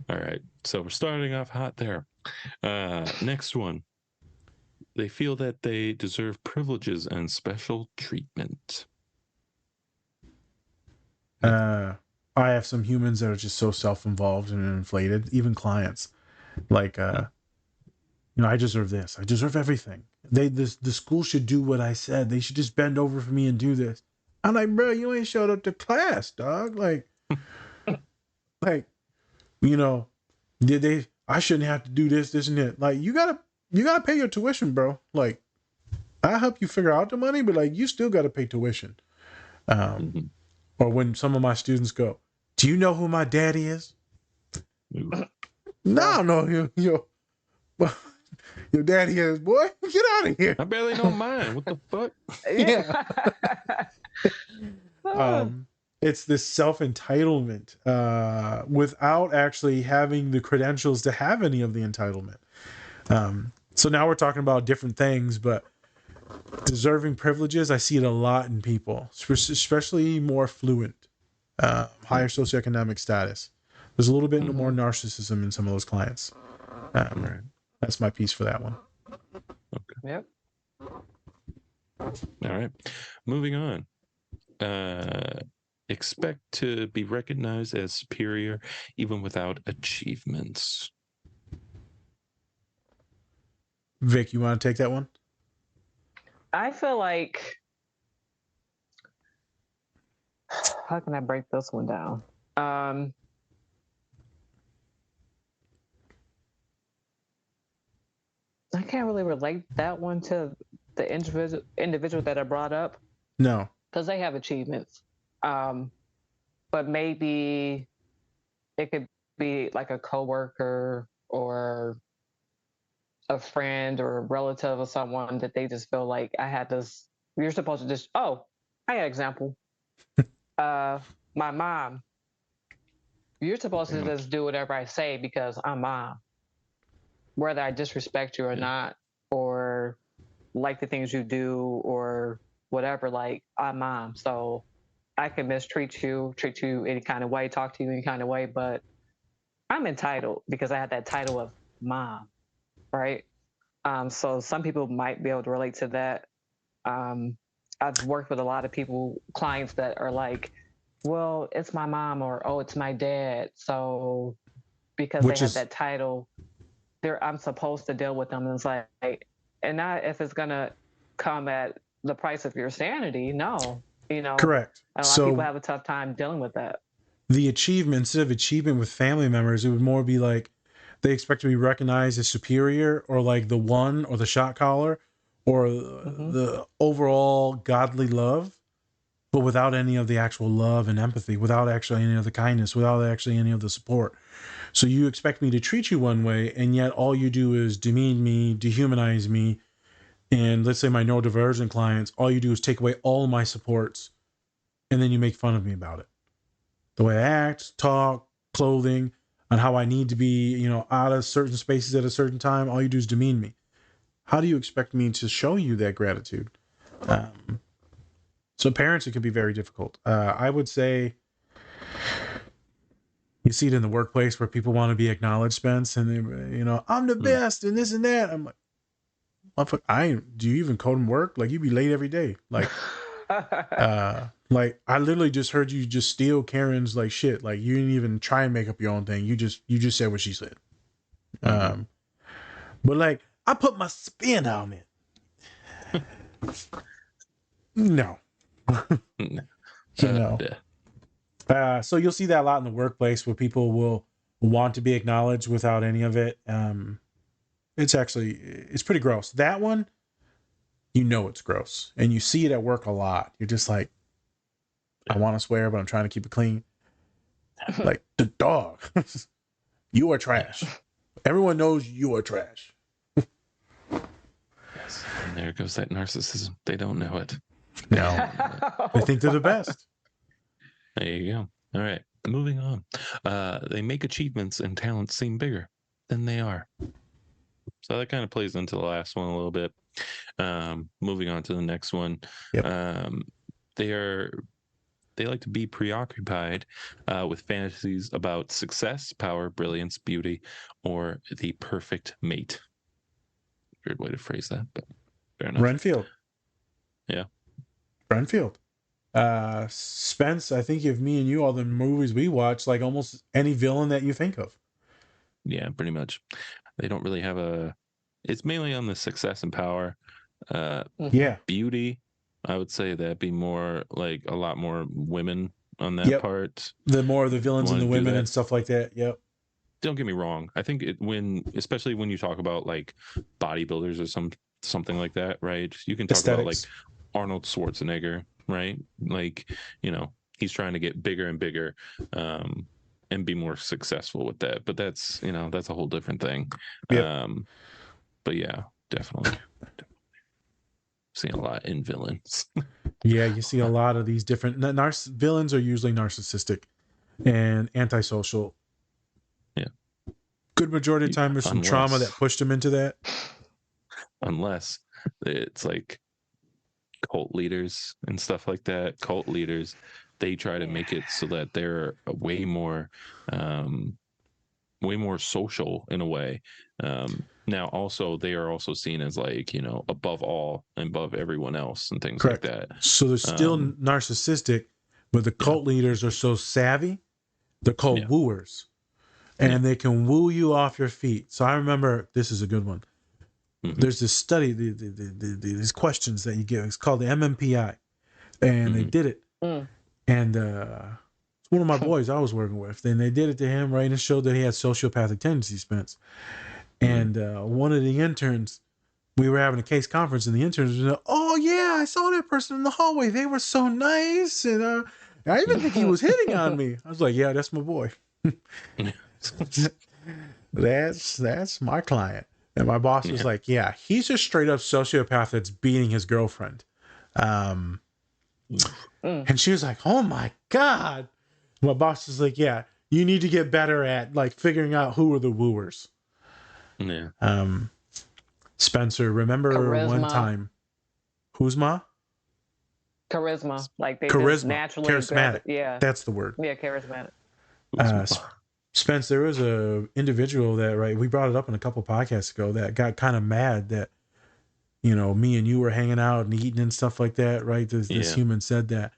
All right. So we're starting off hot there. Next one. They feel that they deserve privileges and special treatment. I have some humans that are just so self-involved and inflated, even clients. Like, I deserve this. I deserve everything. The school should do what I said. They should just bend over for me and do this. I'm like, bro, you ain't showed up to class, dog. Like, I shouldn't have to do this and that. Like, you gotta pay your tuition, bro. Like, I'll help you figure out the money, but like, you still gotta pay tuition. Or when some of my students go, do you know who my daddy is? No, your daddy is, boy, get out of here. I barely know mine. What the fuck? Yeah. It's this self-entitlement without actually having the credentials to have any of the entitlement. So now we're talking about different things, but deserving privileges, I see it a lot in people, especially more fluent, higher socioeconomic status. There's a little bit more narcissism in some of those clients. Right. That's my piece for that one. Okay. Yep. All right. Moving on. Expect to be recognized as superior even without achievements. Vic, you want to take that one? I feel like, how can I break this one down? I can't really relate that one to the individual that I brought up. No. Because they have achievements. But maybe it could be like a coworker or a friend or a relative or someone that they just feel like I had this. You're supposed to just. Oh, I got an example. My mom. You're supposed to just do whatever I say because I'm mom, whether I disrespect you or not, or like the things you do or whatever. Like I'm mom, so I can mistreat you, treat you any kind of way, talk to you any kind of way, but I'm entitled because I had that title of mom, right? So some people might be able to relate to that. I've worked with a lot of people, clients that are like, well, it's my mom, or oh, it's my dad. So because they have that title, I'm supposed to deal with them. And it's like, and not if it's gonna come at the price of your sanity. No, correct. A lot of people have a tough time dealing with that. The achievement, instead of achievement with family members, it would more be like they expect to be recognized as superior, or like the one, or the shot caller, or the overall godly love, but without any of the actual love and empathy, without actually any of the kindness, without actually any of the support. So you expect me to treat you one way, and yet all you do is demean me, dehumanize me. And let's say my neurodivergent clients, all you do is take away all my supports, and then you make fun of me about it. The way I act, talk, clothing, on how I need to be, out of certain spaces at a certain time, all you do is demean me. How do you expect me to show you that gratitude? So parents, it can be very difficult. I would say you see it in the workplace where people want to be acknowledged, Spence, and they, I'm the best and this and that. I'm like, do you even code and work? Like, you be late every day. Like, like I literally just heard you just steal Karen's like shit. Like, you didn't even try and make up your own thing. You just said what she said. But like, I put my spin on it. No. So you'll see that a lot in the workplace where people will want to be acknowledged without any of it. It's pretty gross. That one, it's gross, and you see it at work a lot. You're just like, I want to swear, but I'm trying to keep it clean. Like, the dog, you are trash. Everyone knows you are trash. Yes, and there goes that narcissism. They don't know it. No, they think they're the best. There you go. All right, moving on. They make achievements and talents seem bigger than they are. So that kind of plays into the last one a little bit. Moving on to the next one. Yep. They like to be preoccupied with fantasies about success, power, brilliance, beauty, or the perfect mate. Weird way to phrase that, but fair enough. Renfield. Yeah. Renfield. Spence, I think if me and you, all the movies we watch, like almost any villain that you think of. Yeah, pretty much. They don't really have it's mainly on the success and power. Beauty, I would say that'd be more like a lot more women on that part. The more of the villains and the women and stuff like that. Yep. Don't get me wrong. I think especially when you talk about like bodybuilders or something like that, right? You can talk about like Arnold Schwarzenegger, right? Like, he's trying to get bigger and bigger, and be more successful with that. But that's a whole different thing. Yep. But yeah, definitely seeing a lot in villains. Yeah, you see a lot of these different villains are usually narcissistic and antisocial. Yeah. Good majority of the time there's some trauma that pushed them into that. Unless it's like cult leaders and stuff like that. Cult leaders, they try to make it so that they're way more social in a way. Now also they are also seen as like, above all and above everyone else and things like that. So they're still narcissistic, but the cult leaders are so savvy. They're called wooers, and they can woo you off your feet. So I remember, this is a good one. There's this study, these questions that you give. It's called the MMPI, and they did it. And it's one of my boys I was working with. And they did it to him, right? And it showed that he had sociopathic tendencies, Spence. And one of the interns, we were having a case conference, and the interns were like, oh, yeah, I saw that person in the hallway. They were so nice. And I even think he was hitting on me. I was like, yeah, that's my boy. That's my client. And my boss was like, yeah, he's just straight up sociopath that's beating his girlfriend. And she was like, oh my God. My boss is like, yeah, you need to get better at like figuring out who are the wooers. Yeah. Spencer, remember Charisma. one time, who's ma? Charisma. Like they Charisma. just naturally Charismatic. Yeah. That's the word. Yeah, charismatic. Spence, there was a individual that, right, we brought it up in a couple podcasts ago that got kind of mad that, you know, me and you were hanging out and eating and stuff like that, right? This human said that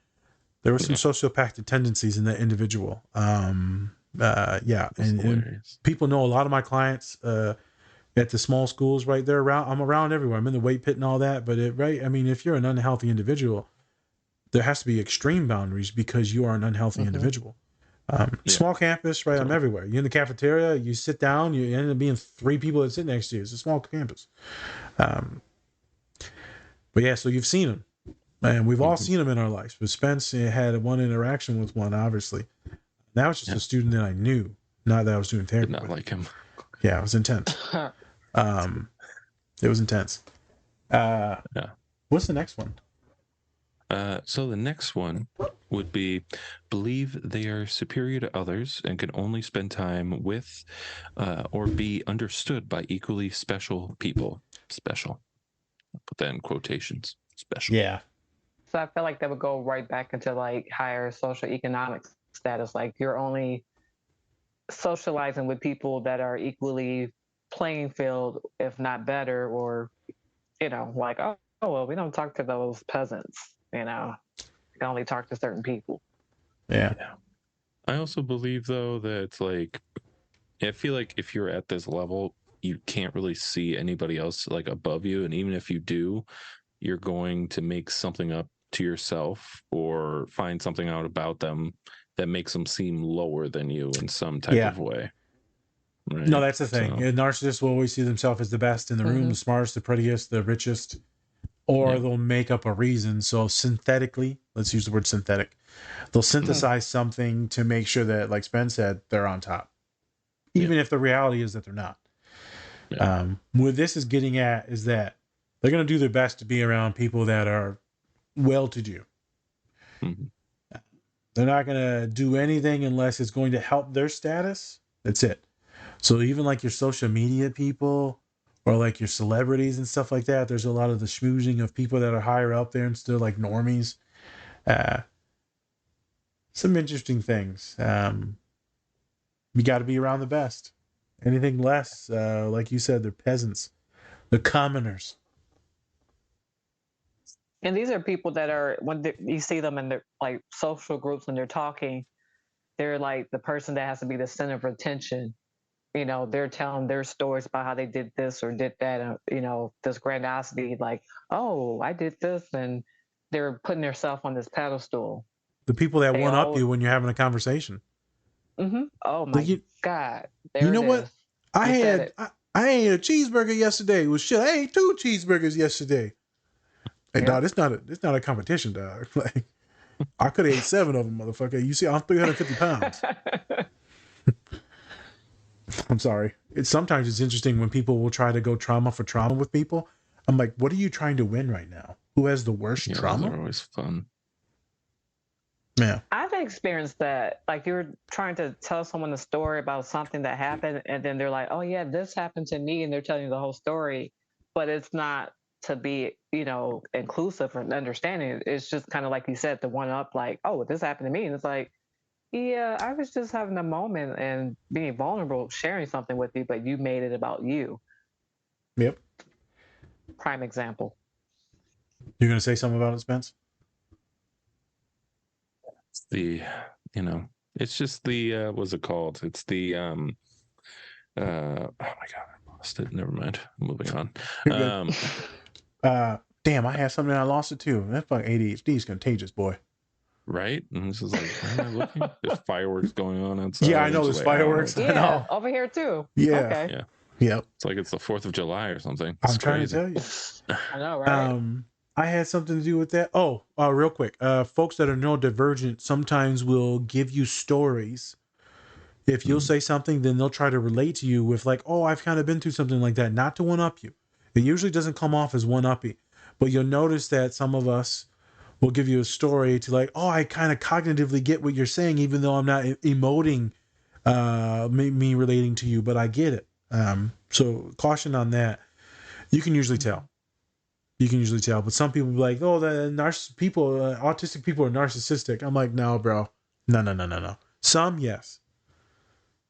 there were some sociopathic tendencies in that individual. And people know a lot of my clients at the small schools, right? They're around. I'm around everywhere. I'm in the weight pit and all that. But I mean, if you're an unhealthy individual, there has to be extreme boundaries because you are an unhealthy individual. Small campus, right? I'm everywhere. You're in the cafeteria, you sit down, you end up being 3 people that sit next to you. It's a small campus. But yeah, so you've seen them. And we've all seen them in our lives. But Spence had one interaction with one, obviously. That was just a student that I knew, not that I was doing therapy. Did not like him. Yeah, it was intense. It was intense. What's the next one? So the next one would be believe they are superior to others and can only spend time with or be understood by equally special people. Special. I'll put that in quotations. Special. Yeah. So I feel like that would go right back into like higher social economic status. Like you're only socializing with people that are equally playing field, if not better, or, you know, like, oh well, we don't talk to those peasants. You know, you can only talk to certain people. Yeah. I also believe, though, that, like, I feel like if you're at this level, you can't really see anybody else, like, above you. And even if you do, you're going to make something up to yourself or find something out about them that makes them seem lower than you in some type of way. Right? No, that's the thing. Narcissists will always see themselves as the best in the room, the smartest, the prettiest, the richest. Or they'll make up a reason. So synthetically, let's use the word synthetic. They'll synthesize something to make sure that, like Spence said, they're on top. Even if the reality is that they're not. What this is getting at is that they're going to do their best to be around people that are well-to-do. They're not going to do anything unless it's going to help their status. That's it. So even like your social media people, or like your celebrities and stuff like that, there's a lot of the schmoozing of people that are higher up there instead of like normies. Some interesting things. You got to be around the best. Anything less, like you said, they're peasants. They're commoners. And these are people that are, when you see them in their like social groups when they're talking, they're like the person that has to be the center of attention. You know, they're telling their stories about how they did this or did that, and, you know, this grandiosity, like, oh, I did this, and they're putting themselves on this pedestal. The people that one up you when you're having a conversation. Oh my God! You know what? I ate a cheeseburger yesterday. Well, shit, I ate 2 cheeseburgers yesterday. Hey, dog, it's not a competition, dog. Like, I could have ate 7 of them, motherfucker. You see, I'm 350 pounds. I'm sorry. Sometimes it's interesting when people will try to go trauma for trauma with people. I'm like, what are you trying to win right now? Who has the worst trauma? Those are always fun. Yeah. I've experienced that. Like you're trying to tell someone a story about something that happened, and then they're like, oh yeah, this happened to me, and they're telling you the whole story, but it's not to be, you know, inclusive and understanding. It's just kind of like you said, the one up, like, oh, this happened to me, and it's like, yeah, I was just having a moment and being vulnerable, sharing something with you, but you made it about you. Yep. Prime example. You're going to say something about it, Spence? It's the, you know, it's just the, what's it called? It's the, oh my God, I lost it. Never mind. Moving on. Damn, I had something and I lost it too. That fucking ADHD is contagious, boy. Right? And this is like, where am I looking? There's fireworks going on outside. Yeah, I know there's fireworks. Yeah, I know. over here too. Yeah. Okay. Yeah. Yep. It's like it's the 4th of July or something. I'm trying to tell you. I know, right? I had something to do with that. Oh, real quick. Folks that are neurodivergent sometimes will give you stories If you'll say something, then they'll try to relate to you with like, oh, I've kind of been through something like that, not to one up you. It usually doesn't come off as one uppy, but you'll notice that some of us will give you a story to like, oh, I kind of cognitively get what you're saying, even though I'm not emoting me relating to you, but I get it. So caution on that. You can usually tell. But some people be like, oh, the autistic people are narcissistic. I'm like, no, bro. No. Some, yes.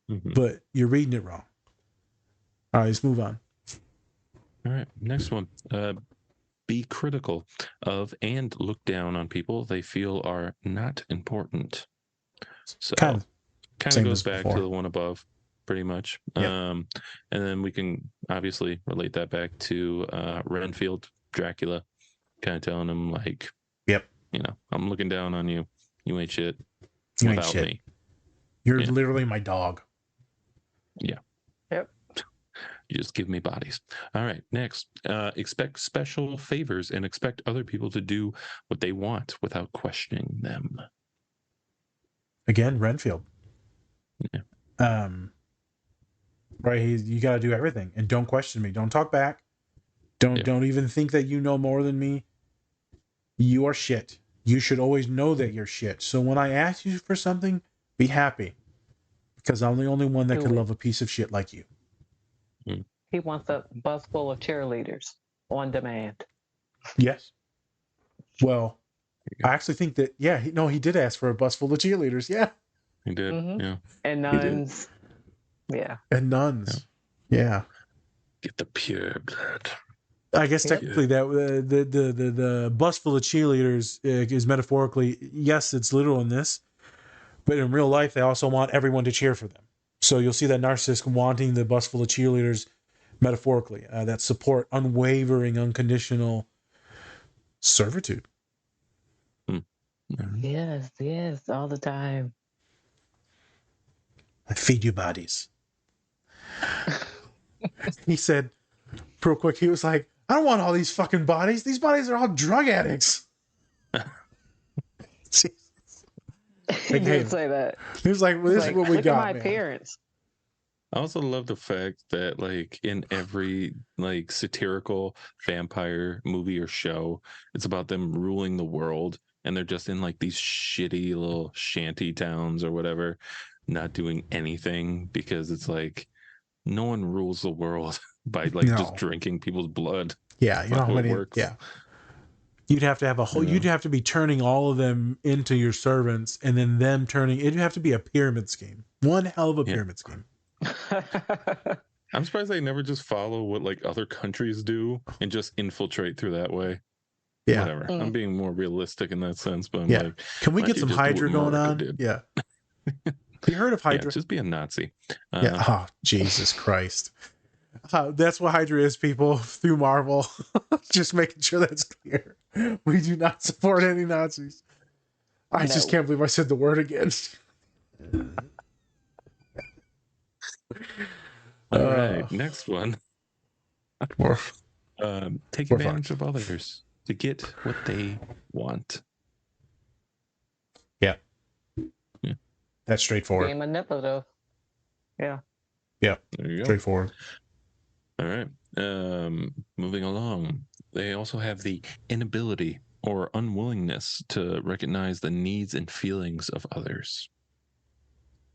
But you're reading it wrong. All right, let's move on. All right, next one. Be critical of and look down on people they feel are not important. So kind of goes back to the one above, pretty much. Yep. And then we can obviously relate that back to Renfield, Dracula, kind of telling him like, yep, I'm looking down on you. You ain't shit. You without ain't shit. me. You're literally my dog. Yeah. Yep. You just give me bodies. All right. Next, expect special favors and expect other people to do what they want without questioning them. Again, Renfield. Yeah. Right. You got to do everything and don't question me. Don't talk back. Don't even think that you know more than me. You are shit. You should always know that you're shit. So when I ask you for something, be happy because I'm the only one that could love a piece of shit like you. He wants a bus full of cheerleaders on demand. Yes. Well, I actually think that, he did ask for a bus full of cheerleaders. Yeah. He did. Mm-hmm. Yeah. And nuns. Yeah. And nuns. Yeah. Get the pure blood. I guess technically that the bus full of cheerleaders is metaphorically, yes, it's literal in this, but in real life, they also want everyone to cheer for them. So you'll see that narcissist wanting the bus full of cheerleaders metaphorically, that support, unwavering, unconditional servitude. Yes, all the time. I feed you bodies. He said, real quick, he was like, I don't want all these fucking bodies. These bodies are all drug addicts. He did say that. He was like, well, this is what we look got. Look at my man. appearance. I also love the fact that like in every like satirical vampire movie or show, it's about them ruling the world and they're just in like these shitty little shanty towns or whatever, not doing anything because it's like no one rules the world by like just drinking people's blood. Yeah, you know how many works. Yeah. You'd have to have a whole you'd have to be turning all of them into your servants and then them turning it'd have to be a pyramid scheme. One hell of a pyramid scheme. I'm surprised they never just follow what like other countries do and just infiltrate through that way. Yeah. Whatever. I'm being more realistic in that sense, but I'm like, can we get some Hydra going on? Did? Yeah. You heard of Hydra? Just be a Nazi. Yeah. Oh, Jesus Christ. That's what Hydra is, people, through Marvel. Just making sure that's clear. We do not support any Nazis. I just can't believe I said the word again. All right, next one. Take advantage of others to get what they want. Yeah. That's straightforward. Being manipulative. Yeah. Yeah. There you go. Straightforward. All right. Moving along. They also have the inability or unwillingness to recognize the needs and feelings of others.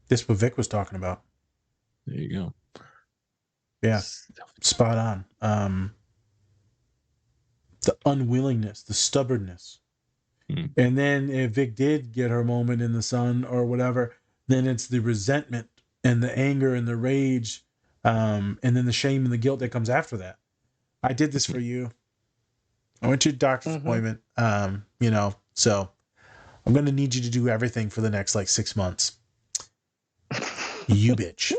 This is what Vic was talking about. There you go. Yeah. Spot on. The unwillingness, the stubbornness. And then if Vic did get her moment in the sun or whatever, then it's the resentment and the anger and the rage, and then the shame and the guilt that comes after that. I did this for you. I went to your doctor's appointment, so I'm going to need you to do everything for the next like 6 months. You bitch.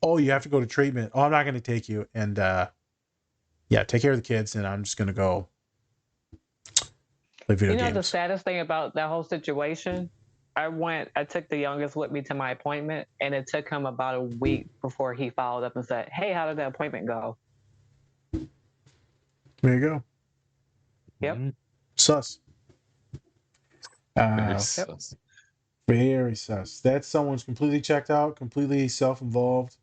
Oh, you have to go to treatment. Oh, I'm not going to take you. And take care of the kids. And I'm just going to go play video games. The saddest thing about that whole situation, I took the youngest with me to my appointment, and it took him about a week before he followed up and said, hey, how did that appointment go? There you go. Yep. Sus. Sus. Very sus. That's someone's completely checked out, completely self-involved.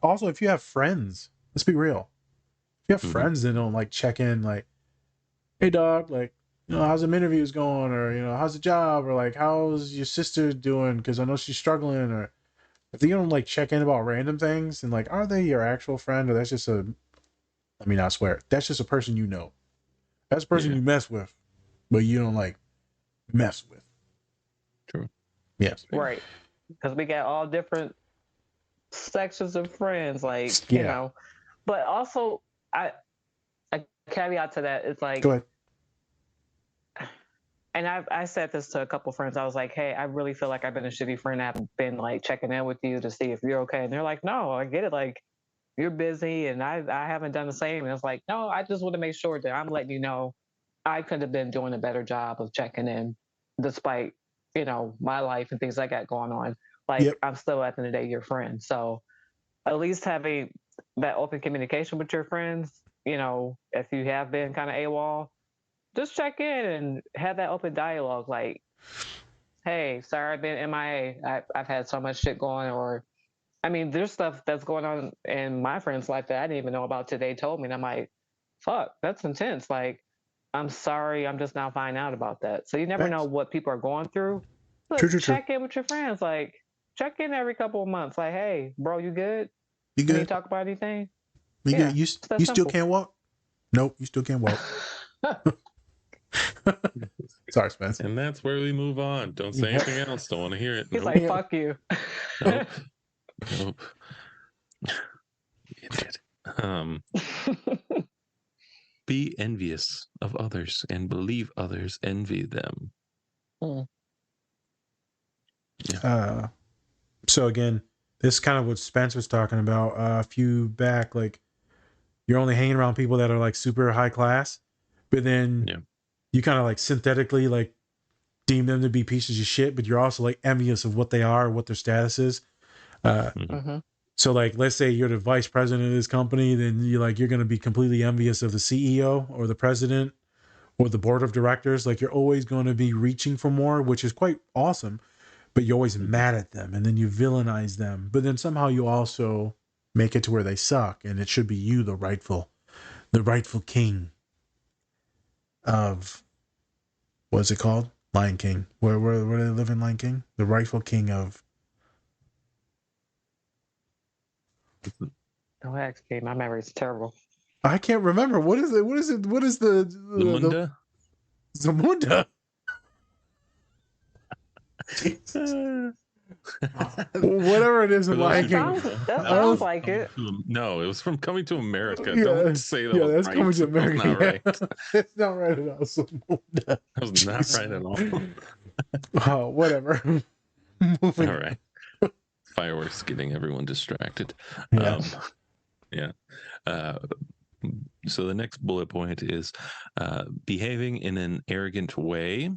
Also, if you have friends, let's be real. If you have friends that don't like check in, like, hey dog, like, how's the interviews going, or how's the job, or like, how's your sister doing? Because I know she's struggling. Or if you don't like check in about random things, and like, are they your actual friend, or that's just I swear, that's just a person you know. That's a person you mess with, but you don't like mess with. True. Yes. Right. Because we got all different sections of friends, like, but also a caveat to that is like, go ahead. And I said this to a couple friends. I was like, hey, I really feel like I've been a shitty friend. I've been like checking in with you to see if you're okay. And they're like, no, I get it. Like, you're busy and I haven't done the same. And it's like, no, I just want to make sure that I'm letting you know I could have been doing a better job of checking in despite, my life and things I got going on. Like, I'm still at the end of the day your friend. So at least having that open communication with your friends, if you have been kind of AWOL, just check in and have that open dialogue. Like, hey, sorry, I've been MIA. I've had so much shit going. Or, I mean, there's stuff that's going on in my friend's life that I didn't even know about today told me. And I'm like, fuck, that's intense. Like, I'm sorry, I'm just now finding out about that. So you never know what people are going through. But check in with your friends. Like, check in every couple of months. Like, hey, bro, you good? You good? Can you talk about anything? You good? You still can't walk? Nope, you still can't walk. Sorry, Spence. And that's where we move on. Don't say anything else. Don't want to hear it. He's like, fuck you. Nope. Idiot. Be envious of others and believe others envy them. So again, this is kind of what Spence was talking about a few back. Like, you're only hanging around people that are like super high class, but then you kind of like synthetically like deem them to be pieces of shit, but you're also like envious of what they are, what their status is. So like, let's say you're the vice president of this company, then you're going to be completely envious of the CEO or the president or the board of directors. Like, you're always going to be reaching for more, which is quite awesome, but you're always mad at them and then you villainize them. But then somehow you also make it to where they suck, and it should be you, the rightful king of, what's it called? Lion King. Where do they live in Lion King? The rightful king of. Don't ask me. My memory is terrible. I can't remember. What is it? What is the Zamunda? Whatever it is in Lion King. That sounds like it. No, it was from Coming to America. Yeah, don't say that. That's right. Coming to America. Not right. It's not right at all. Zamunda. That was not right at all. Oh, whatever. All right. Fireworks getting everyone distracted. So the next bullet point is behaving in an arrogant way,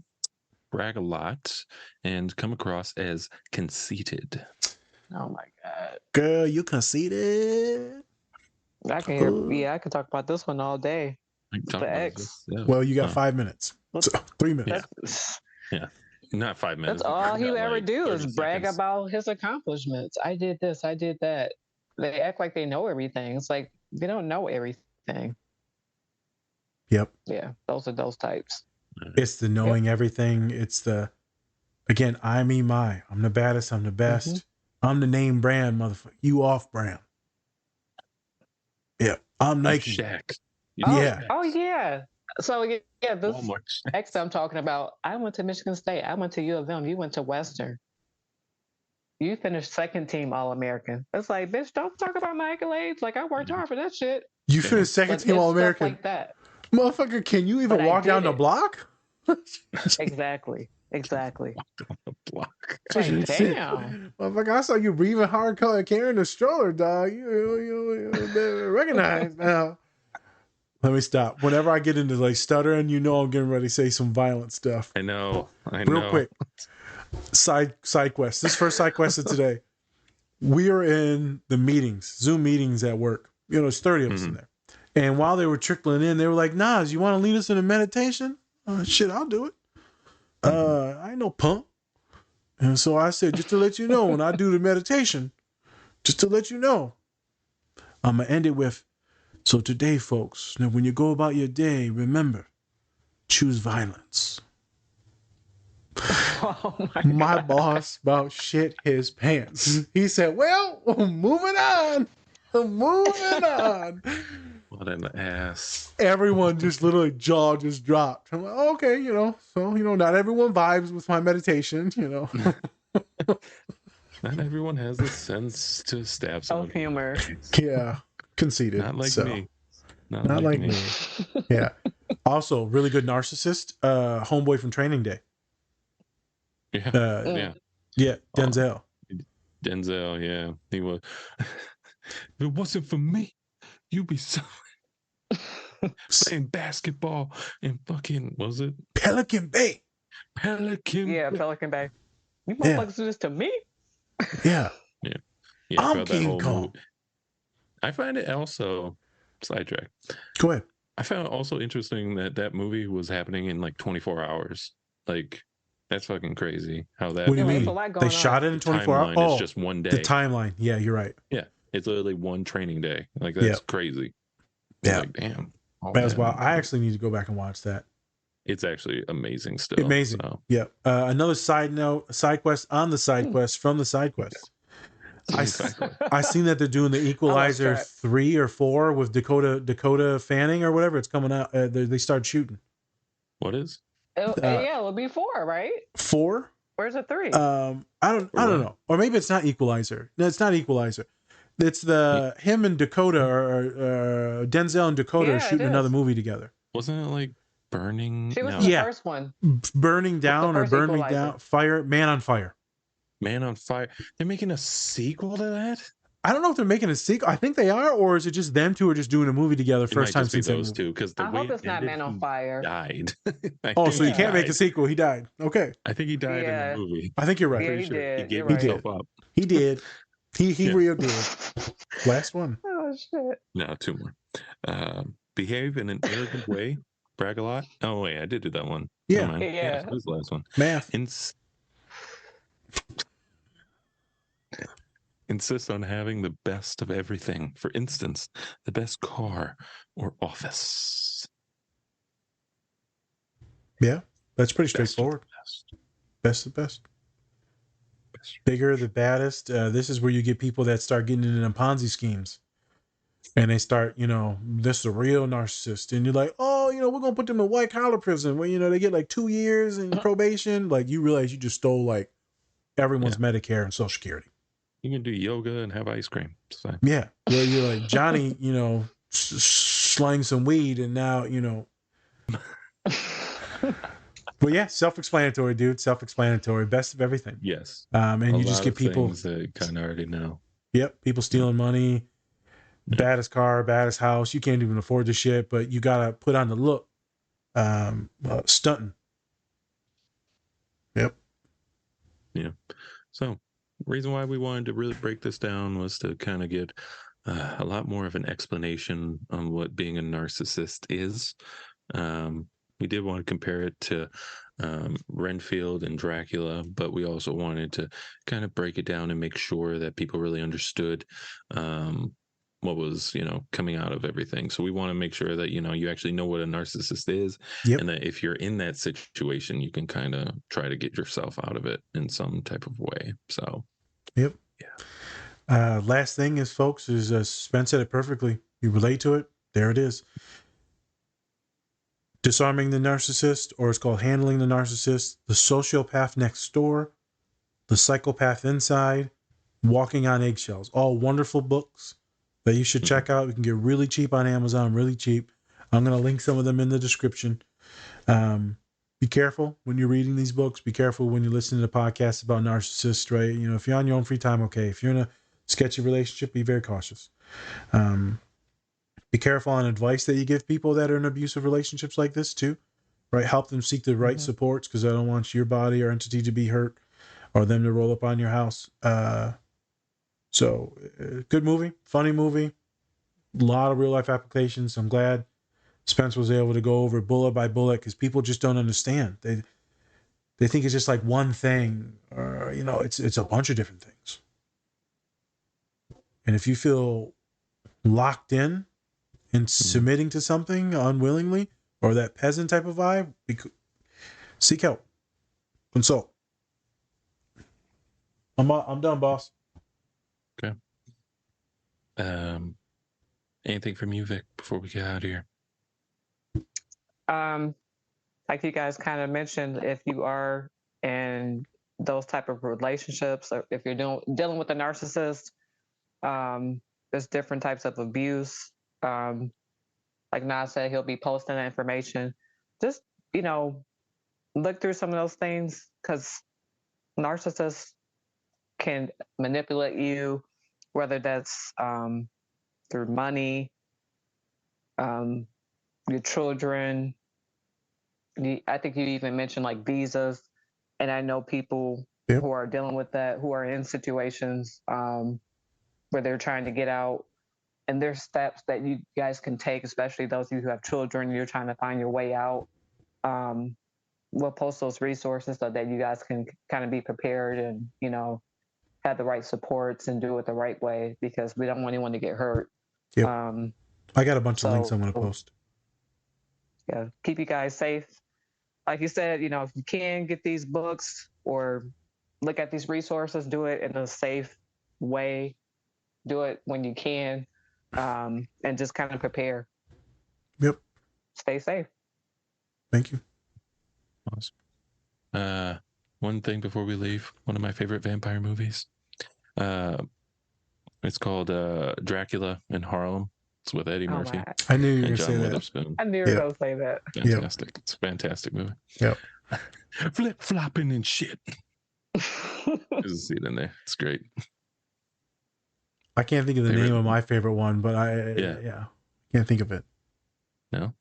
brag a lot, and come across as conceited. Oh my god, girl, you conceited. I can hear. Yeah, I can talk about this one all day. The X. Well, you got 5 minutes. So 3 minutes. Yeah. Not 5 minutes. That's all he would ever do is brag about his accomplishments. I did this, I did that. They act like they know everything. It's like they don't know everything. Yep. Yeah, those are those types. It's the knowing everything. It's the, again, I, me, my. I'm the baddest. I'm the best. I'm the name brand, motherfucker. You off brand. Yeah. I'm Nike. Shaq. Oh, yeah. So, yeah, this X I'm talking about, I went to Michigan State. I went to U of M. You went to Western. You finished second team All-American. It's like, bitch, don't talk about my accolades. Like, I worked hard for that shit. You finished second team All-American. Like that. Motherfucker, can you even walk down the block? Exactly. Walk down the block. Like, damn. Motherfucker, I saw you breathing hard, carrying a stroller, dog. You recognize now. Let me stop. Whenever I get into like stuttering, I'm getting ready to say some violent stuff. I know. Real quick. Side quest. This first side quest of today. We are in the meetings, Zoom meetings at work. There's 30 of us in there. And while they were trickling in, they were like, Nas, you want to lead us in a meditation? Shit, I'll do it. I ain't no punk. And so I said, just to let you know, when I do the meditation, just to let you know, I'm going to end it with, so today, folks, now when you go about your day, remember, choose violence. Oh My God. boss about shit his pants. He said, well, moving on. Moving on. What an ass. Everyone just literally jaw just dropped. I'm like, okay, so not everyone vibes with my meditation, Not everyone has the sense to stab someone. Self humor. Yeah, conceited. Not like so. me. Not like me. Yeah. Also, really good narcissist. Homeboy from Training Day. Yeah. Mm. Yeah, Denzel. Denzel, yeah. He was. If it wasn't for me, you'd be so playing basketball in fucking, what was it? Pelican Bay. Pelican. Yeah, Pelican Bay. You Yeah. motherfuckers do this to me? Yeah. Yeah, I'm throughout that King whole Kong. movie. I find it also, sidetrack. Go ahead. I found it also interesting that movie was happening in like 24 hours. Like, that's fucking crazy. How that. What do you there's mean? a lot They going shot on. it in 24 hours? Timeline Oh, is just one day. the timeline. Yeah, you're right. Yeah, it's literally one training day. Like, that's crazy. Yeah. Like, damn. That was wild. I actually need to go back and watch that. It's actually amazing still. Amazing. So. Yeah. Another side quest on the side quest from the side quest. I seen that they're doing the Equalizer 3 or 4 with Dakota Fanning or whatever. It's coming out. They start shooting. What is? It'll be 4, right? 4? Where's the 3? I don't know. Or maybe it's not Equalizer. No, it's not Equalizer. It's him and Dakota or Denzel and Dakota are shooting another movie together. Wasn't it like Burning? She was in the first one. Burning Down or Burn Me Down. Man on Fire. Man on Fire. They're making a sequel to that? I don't know if they're making a sequel. I think they are, or is it just them two are just doing a movie together first time since those two? Because I hope it's not Man on Fire. Died. So you can't make a sequel. He died. Okay. I think he died in the movie. I think you're right. Yeah, he did. He gave himself up. He did. He real did. Last one. Oh shit. No, 2 more. Behave in an arrogant way. Brag a lot. Oh wait, I did do that one. Yeah. Oh, yeah. That was the last one. Math. Insist on having the best of everything. For instance, the best car or office. Yeah, that's pretty straightforward. Best of the best. Bigger, the baddest. This is where you get people that start getting into Ponzi schemes. And they start, this is a real narcissist. And you're like, oh, we're going to put them in white collar prison where, they get like 2 years in probation. Like, you realize you just stole like everyone's Medicare and Social Security. You can do yoga and have ice cream. So. Yeah. You're like, Johnny, slang some weed and now, But yeah, self-explanatory, dude. Self-explanatory. Best of everything. Yes. And you just get people that kind of already know. Yep. People stealing money. Baddest car, baddest house. You can't even afford the shit, but you gotta put on the look. Stunting. Yep. Yeah. So, reason why we wanted to really break this down was to kind of get a lot more of an explanation on what being a narcissist is. We did want to compare it to Renfield and Dracula, but we also wanted to kind of break it down and make sure that people really understood what was, coming out of everything. So we want to make sure that, you actually know what a narcissist is. Yep. And that if you're in that situation, you can kind of try to get yourself out of it in some type of way. So, yep. Yeah. Last thing is, folks, is Spence said it perfectly. You relate to it. There it is. Disarming the Narcissist, or it's called Handling the Narcissist, The Sociopath Next Door, The Psychopath Inside, Walking on Eggshells. All wonderful books that you should check out. You can get really cheap on Amazon, really cheap. I'm going to link some of them in the description. Be careful when you're reading these books. Be careful when you're listening to podcasts about narcissists, right? If you're on your own free time, okay. If you're in a sketchy relationship, be very cautious. Be careful on advice that you give people that are in abusive relationships like this too, right? Help them seek the right supports, because I don't want your body or entity to be hurt or them to roll up on your house. So good movie, funny movie, a lot of real life applications. I'm glad Spence was able to go over bullet by bullet, because people just don't understand. They think it's just like one thing, or it's a bunch of different things. And if you feel locked in and submitting to something unwillingly, or that peasant type of vibe, seek help, consult. I'm done, boss. Okay. Anything from you, Vic, before we get out of here? Like you guys kind of mentioned, if you are in those type of relationships, or if you're dealing with a narcissist, there's different types of abuse. Like Nas said, he'll be posting that information. Just, look through some of those things, because narcissists can manipulate you, whether that's through money, your children. I think you even mentioned like visas, and I know people who are dealing with that, who are in situations where they're trying to get out, and there's steps that you guys can take, especially those of you who have children, you're trying to find your way out. We'll post those resources so that you guys can kind of be prepared and, have the right supports and do it the right way, because we don't want anyone to get hurt. Yep. I got a bunch of links I'm going to post. Yeah, keep you guys safe. Like you said, if you can get these books or look at these resources, do it in a safe way. Do it when you can, and just kind of prepare. Yep. Stay safe. Thank you. Awesome. One thing before we leave, one of my favorite vampire movies. It's called Dracula in Harlem. It's with Eddie Murphy. I knew you were and going to John say that. Witherspoon. I knew you were going to say that. Fantastic. Yep. It's a fantastic movie. Yep. Flip flopping and shit. There's a scene in there. It's great. I can't think of the name of my favorite one, but I can't think of it. No?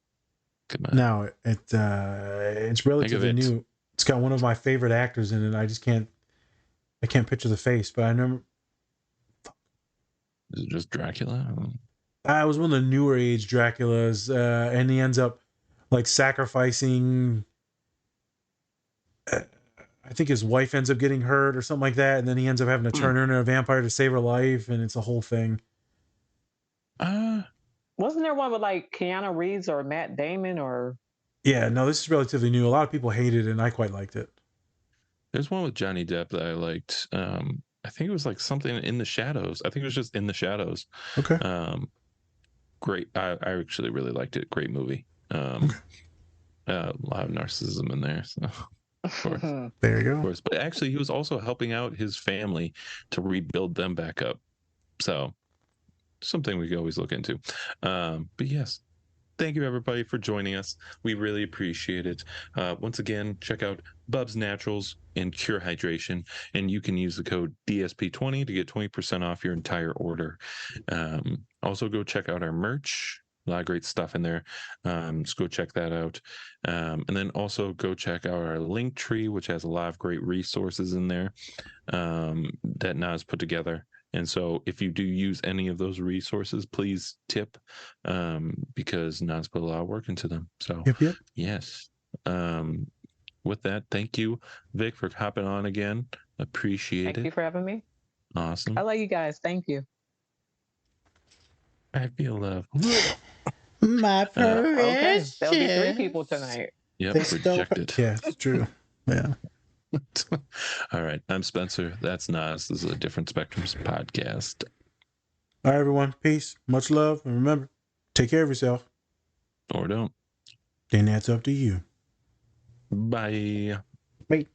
Come on. No, it's relatively new. It's got one of my favorite actors in it. I can't picture the face, but I remember. Is it just Dracula? It was one of the newer age Draculas, and he ends up like sacrificing. I think his wife ends up getting hurt or something like that, and then he ends up having to turn her into a vampire to save her life, and it's a whole thing. Wasn't there one with like Keanu Reeves or Matt Damon or? Yeah, no, this is relatively new. A lot of people hated it, and I quite liked it. There's one with Johnny Depp that I liked. I think it was like something in the shadows. I think it was just In the Shadows. Okay. Great. I actually really liked it. Great movie. A lot of narcissism in there. So, of course. There you go. Of course. But actually, he was also helping out his family to rebuild them back up. So, something we could always look into. But yes, thank you everybody for joining us. We really appreciate it. Once again, check out Bub's Naturals and Cure Hydration, and you can use the code DSP20 to get 20% off your entire order. Also, go check out our merch. A lot of great stuff in there. Just go check that out. And then also go check out our link tree, which has a lot of great resources in there that Nas put together. And so if you do use any of those resources, please tip, because Nas put a lot of work into them. So yep. Yes. With that, thank you, Vic, for hopping on again. Appreciate it. Thank you for having me. Awesome. I love you guys. Thank you. I feel love. My okay, there'll be 3 people tonight. Yep, rejected. Yeah, it's true. Yeah. All right, I'm Spencer. That's Nas. This is a Different Spectrums podcast. All right, everyone. Peace. Much love. And remember, take care of yourself. Or don't. Then that's up to you. Bye. Bye.